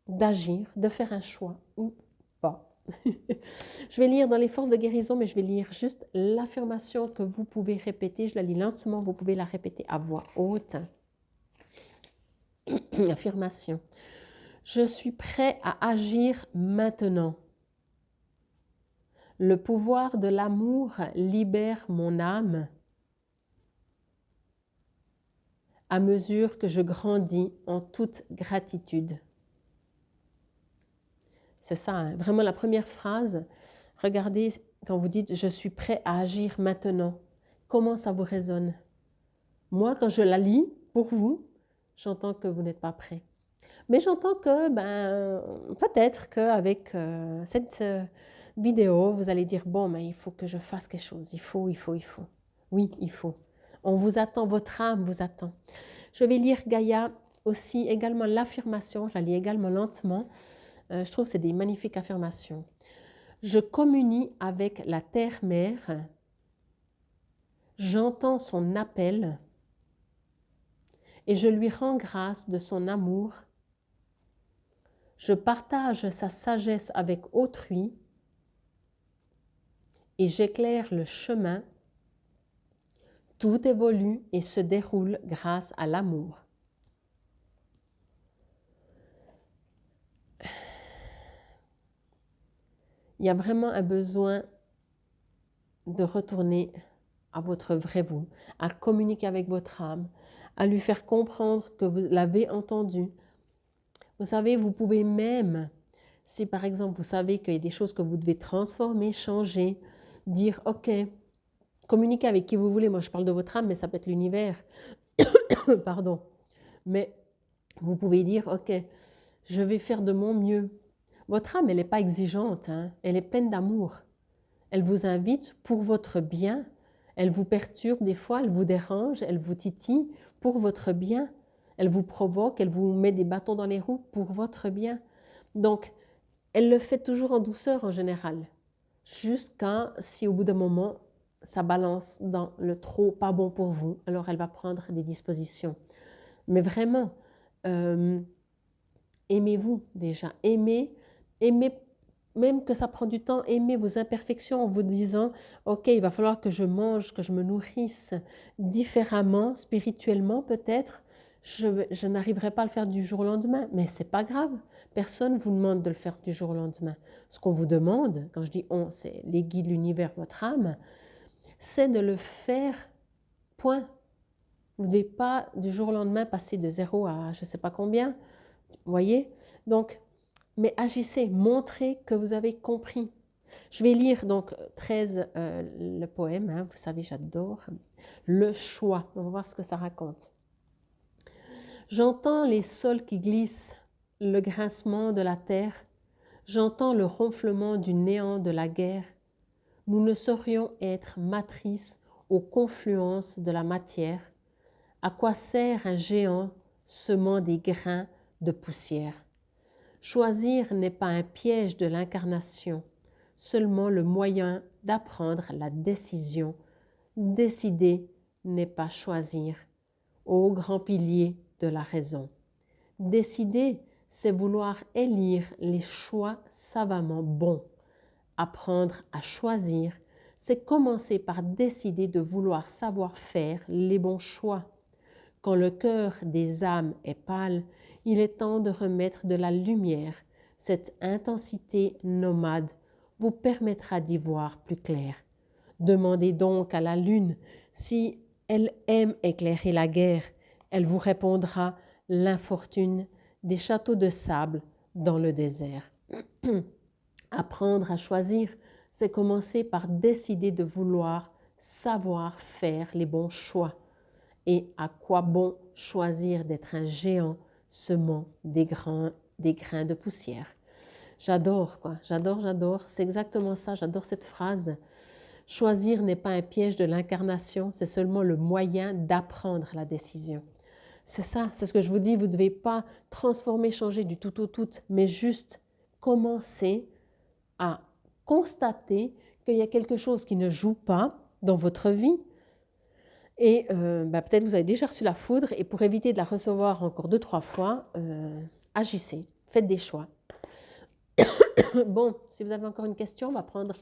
d'agir, de faire un choix ou pas. Je vais lire dans les forces de guérison, mais je vais lire juste l'affirmation que vous pouvez répéter. Je la lis lentement, vous pouvez la répéter à voix haute. Affirmation. Je suis prêt à agir maintenant. Le pouvoir de l'amour libère mon âme à mesure que je grandis en toute gratitude. C'est ça, hein, vraiment la première phrase. Regardez quand vous dites « je suis prêt à agir maintenant », comment ça vous résonne? Moi, quand je la lis, pour vous, j'entends que vous n'êtes pas prêt. Mais j'entends que, peut-être qu'avec cette vidéo, vous allez dire « bon, mais il faut que je fasse quelque chose, il faut. » Oui, il faut. On vous attend, votre âme vous attend. Je vais lire Gaïa aussi, également l'affirmation, je la lis également lentement. Je trouve que c'est des magnifiques affirmations. Je communie avec la terre-mère, j'entends son appel et je lui rends grâce de son amour. Je partage sa sagesse avec autrui et j'éclaire le chemin. Tout évolue et se déroule grâce à l'amour. Il y a vraiment un besoin de retourner à votre vrai vous, à communiquer avec votre âme, à lui faire comprendre que vous l'avez entendu. Vous savez, vous pouvez même, si par exemple vous savez qu'il y a des choses que vous devez transformer, changer, dire ok, communiquer avec qui vous voulez. Moi je parle de votre âme, mais ça peut être l'univers. Pardon. Mais vous pouvez dire ok, je vais faire de mon mieux. Votre âme, elle n'est pas exigeante, hein, elle est pleine d'amour. Elle vous invite pour votre bien. Elle vous perturbe des fois, elle vous dérange, elle vous titille pour votre bien. Elle vous provoque, elle vous met des bâtons dans les roues pour votre bien. Donc, elle le fait toujours en douceur en général. Jusqu'à si au bout d'un moment, ça balance dans le trop pas bon pour vous, alors elle va prendre des dispositions. Mais vraiment, aimez-vous déjà. Aimez même que ça prend du temps, aimez vos imperfections en vous disant, ok, il va falloir que je mange, que je me nourrisse différemment, spirituellement peut-être. Je n'arriverai pas à le faire du jour au lendemain, mais c'est pas grave. Personne ne vous demande de le faire du jour au lendemain. Ce qu'on vous demande, quand je dis on, c'est les guides, l'univers, votre âme, c'est de le faire, point. Vous ne devez pas du jour au lendemain passer de 0 à je ne sais pas combien. Vous voyez? Donc, mais agissez, montrez que vous avez compris. Je vais lire donc 13 le poème, hein, vous savez, j'adore. Le choix, on va voir ce que ça raconte. J'entends les sols qui glissent, le grincement de la terre, j'entends le ronflement du néant de la guerre. Nous ne saurions être matrices aux confluences de la matière. À quoi sert un géant semant des grains de poussière? Choisir n'est pas un piège de l'incarnation, seulement le moyen d'apprendre la décision. Décider n'est pas choisir, ô grand pilier de la raison. Décider, c'est vouloir élire les choix savamment bons. Apprendre à choisir, c'est commencer par décider de vouloir savoir faire les bons choix. Quand le cœur des âmes est pâle, il est temps de remettre de la lumière. Cette intensité nomade vous permettra d'y voir plus clair. Demandez donc à la lune si elle aime éclairer la guerre. Elle vous répondra l'infortune des châteaux de sable dans le désert. Apprendre à choisir, c'est commencer par décider de vouloir savoir faire les bons choix. Et à quoi bon choisir d'être un géant semant des grains de poussière? J'adore, quoi. J'adore. C'est exactement ça. J'adore cette phrase. Choisir n'est pas un piège de l'incarnation, c'est seulement le moyen d'apprendre la décision. C'est ça, c'est ce que je vous dis. Vous ne devez pas transformer, changer du tout au tout, mais juste commencer à constater qu'il y a quelque chose qui ne joue pas dans votre vie. Et peut-être vous avez déjà reçu la foudre et pour éviter de la recevoir encore 2-3 fois, agissez, faites des choix. Bon, si vous avez encore une question, on va prendre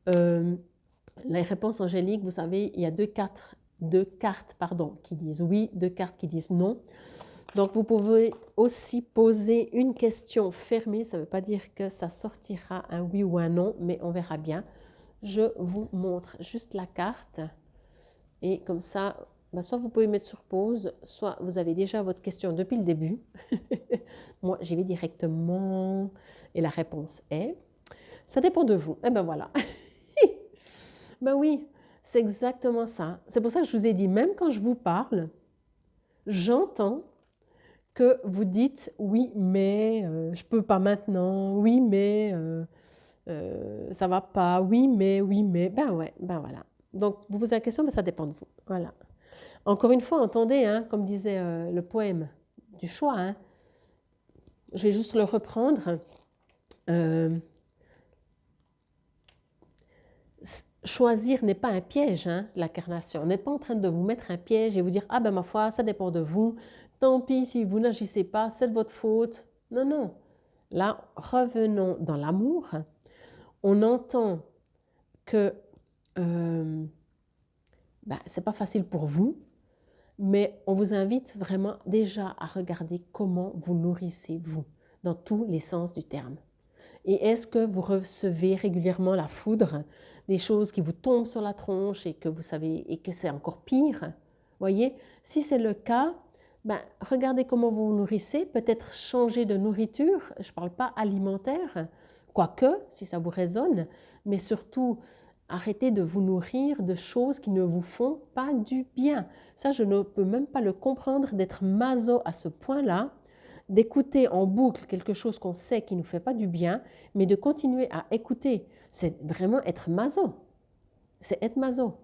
les réponses angéliques. Vous savez, il y a deux cartes qui disent oui, 2 cartes qui disent non. Donc vous pouvez aussi poser une question fermée, ça ne veut pas dire que ça sortira un oui ou un non, mais on verra bien. Je vous montre juste la carte. Et comme ça, soit vous pouvez mettre sur pause, soit vous avez déjà votre question depuis le début. Moi, j'y vais directement. Et la réponse est, ça dépend de vous. Eh ben voilà. Ben oui, c'est exactement ça. C'est pour ça que je vous ai dit, même quand je vous parle, j'entends que vous dites, oui, mais je ne peux pas maintenant, oui, mais ça ne va pas, oui, mais, ben ouais, ben voilà. Donc, vous posez la question, mais ça dépend de vous. Voilà. Encore une fois, entendez, hein, comme disait le poème du choix, hein, je vais juste le reprendre. Choisir n'est pas un piège, hein, l'incarnation. On n'est pas en train de vous mettre un piège et vous dire « Ah ben ma foi, ça dépend de vous. Tant pis si vous n'agissez pas, c'est de votre faute. » Non, non. Là, revenons dans l'amour. On entend que c'est pas facile pour vous, mais on vous invite vraiment déjà à regarder comment vous nourrissez-vous dans tous les sens du terme. Et est-ce que vous recevez régulièrement la foudre, des choses qui vous tombent sur la tronche et que vous savez et que c'est encore pire? Voyez, si c'est le cas, regardez comment vous vous nourrissez, peut-être changer de nourriture, je ne parle pas alimentaire, quoique, si ça vous résonne, mais surtout arrêtez de vous nourrir de choses qui ne vous font pas du bien. Ça, je ne peux même pas le comprendre d'être maso à ce point-là, d'écouter en boucle quelque chose qu'on sait qui ne nous fait pas du bien, mais de continuer à écouter. C'est vraiment être maso. C'est être maso.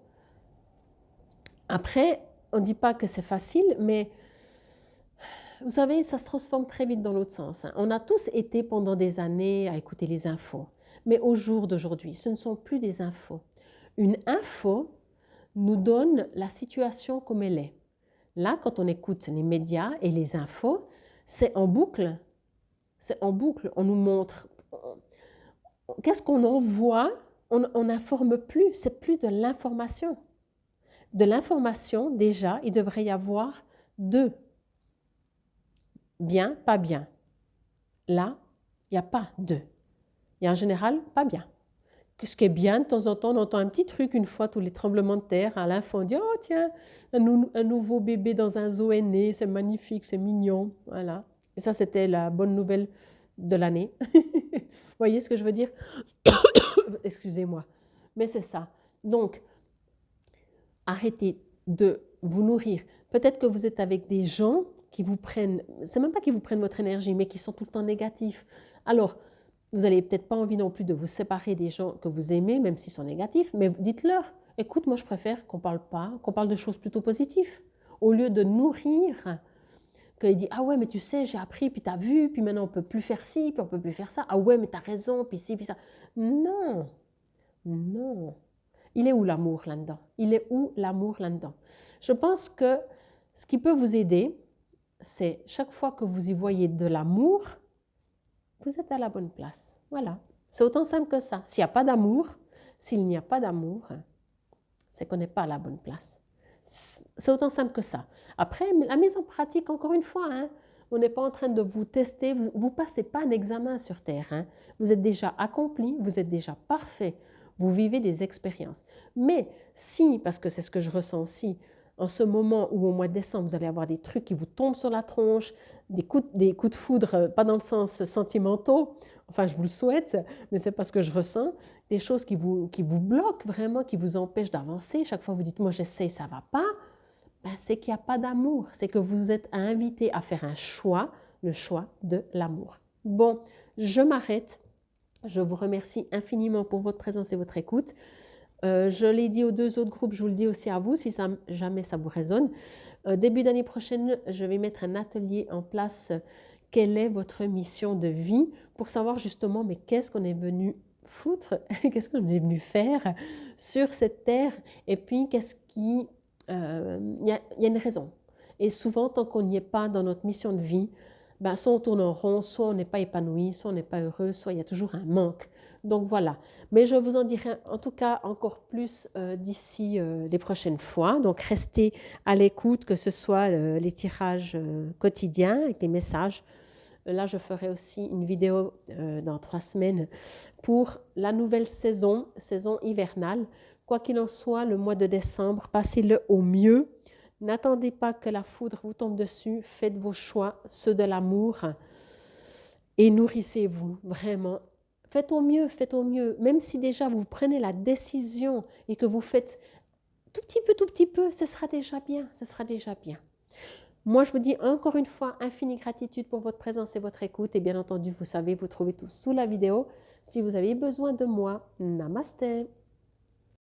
Après, on ne dit pas que c'est facile, mais vous savez, ça se transforme très vite dans l'autre sens. On a tous été pendant des années à écouter les infos. Mais au jour d'aujourd'hui, ce ne sont plus des infos. Une info nous donne la situation comme elle est. Là, quand on écoute les médias et les infos, c'est en boucle. C'est en boucle. On nous montre. qu'est-ce qu'on envoie? On n'informe plus, c'est plus de l'information. De l'information, déjà, il devrait y avoir deux. Bien, pas bien. Là, il n'y a pas deux. Et en général, pas bien. Ce qui est bien, de temps en temps, on entend un petit truc une fois, tous les tremblements de terre, à l'info, on dit « Oh tiens, un nouveau bébé dans un zoo est né, c'est magnifique, c'est mignon. » Voilà. Et ça, c'était la bonne nouvelle de l'année. Vous voyez ce que je veux dire? Excusez-moi. Mais c'est ça. Donc, arrêtez de vous nourrir. Peut-être que vous êtes avec des gens qui vous prennent, c'est même pas qui vous prennent votre énergie, mais qui sont tout le temps négatifs. Alors, vous n'avez peut-être pas envie non plus de vous séparer des gens que vous aimez, même s'ils sont négatifs, mais dites-leur, écoute, moi je préfère qu'on ne parle pas, qu'on parle de choses plutôt positives, au lieu de nourrir, qu'il dit, ah ouais, mais tu sais, j'ai appris, puis tu as vu, puis maintenant on ne peut plus faire ci, puis on ne peut plus faire ça, ah ouais, mais tu as raison, puis ci, puis ça. Non, non. Il est où l'amour là-dedans? Il est où l'amour là-dedans? Je pense que ce qui peut vous aider, c'est chaque fois que vous y voyez de l'amour, vous êtes à la bonne place. Voilà. C'est autant simple que ça. S'il n'y a pas d'amour, s'il n'y a pas d'amour, c'est qu'on n'est pas à la bonne place. C'est autant simple que ça. Après, la mise en pratique, encore une fois, hein, on n'est pas en train de vous tester. Vous ne passez pas un examen sur Terre. Hein. Vous êtes déjà accompli, vous êtes déjà parfait. Vous vivez des expériences. Mais si, parce que c'est ce que je ressens aussi, en ce moment où au mois de décembre, vous allez avoir des trucs qui vous tombent sur la tronche, des coups de foudre, pas dans le sens sentimentaux, enfin je vous le souhaite, mais c'est parce que je ressens, des choses qui vous bloquent vraiment, qui vous empêchent d'avancer. Chaque fois que vous dites, moi j'essaye, ça ne va pas, ben, c'est qu'il n'y a pas d'amour. C'est que vous êtes invité à faire un choix, le choix de l'amour. Bon, je m'arrête. Je vous remercie infiniment pour votre présence et votre écoute. Je l'ai dit aux deux autres groupes, je vous le dis aussi à vous, si jamais ça vous résonne. Début d'année prochaine, je vais mettre un atelier en place. Quelle est votre mission de vie? Pour savoir justement, mais qu'est-ce qu'on est venu foutre? Qu'est-ce qu'on est venu faire sur cette terre? Et puis, qu'est-ce qui... Il y a une raison. Et souvent, tant qu'on n'y est pas dans notre mission de vie, ben, soit on tourne en rond, soit on n'est pas épanoui, soit on n'est pas heureux, soit il y a toujours un manque. Donc voilà. Mais je vous en dirai en tout cas encore plus d'ici les prochaines fois. Donc restez à l'écoute, que ce soit les tirages quotidiens avec les messages. Là, je ferai aussi une vidéo dans 3 semaines pour la nouvelle saison, saison hivernale. Quoi qu'il en soit, le mois de décembre, passez-le au mieux. N'attendez pas que la foudre vous tombe dessus. Faites vos choix, ceux de l'amour. Et nourrissez-vous, vraiment. Faites au mieux, faites au mieux. Même si déjà vous prenez la décision et que vous faites tout petit peu, ce sera déjà bien, ce sera déjà bien. Moi, je vous dis encore une fois, infinie gratitude pour votre présence et votre écoute. Et bien entendu, vous savez, vous trouvez tout sous la vidéo. Si vous avez besoin de moi, namasté.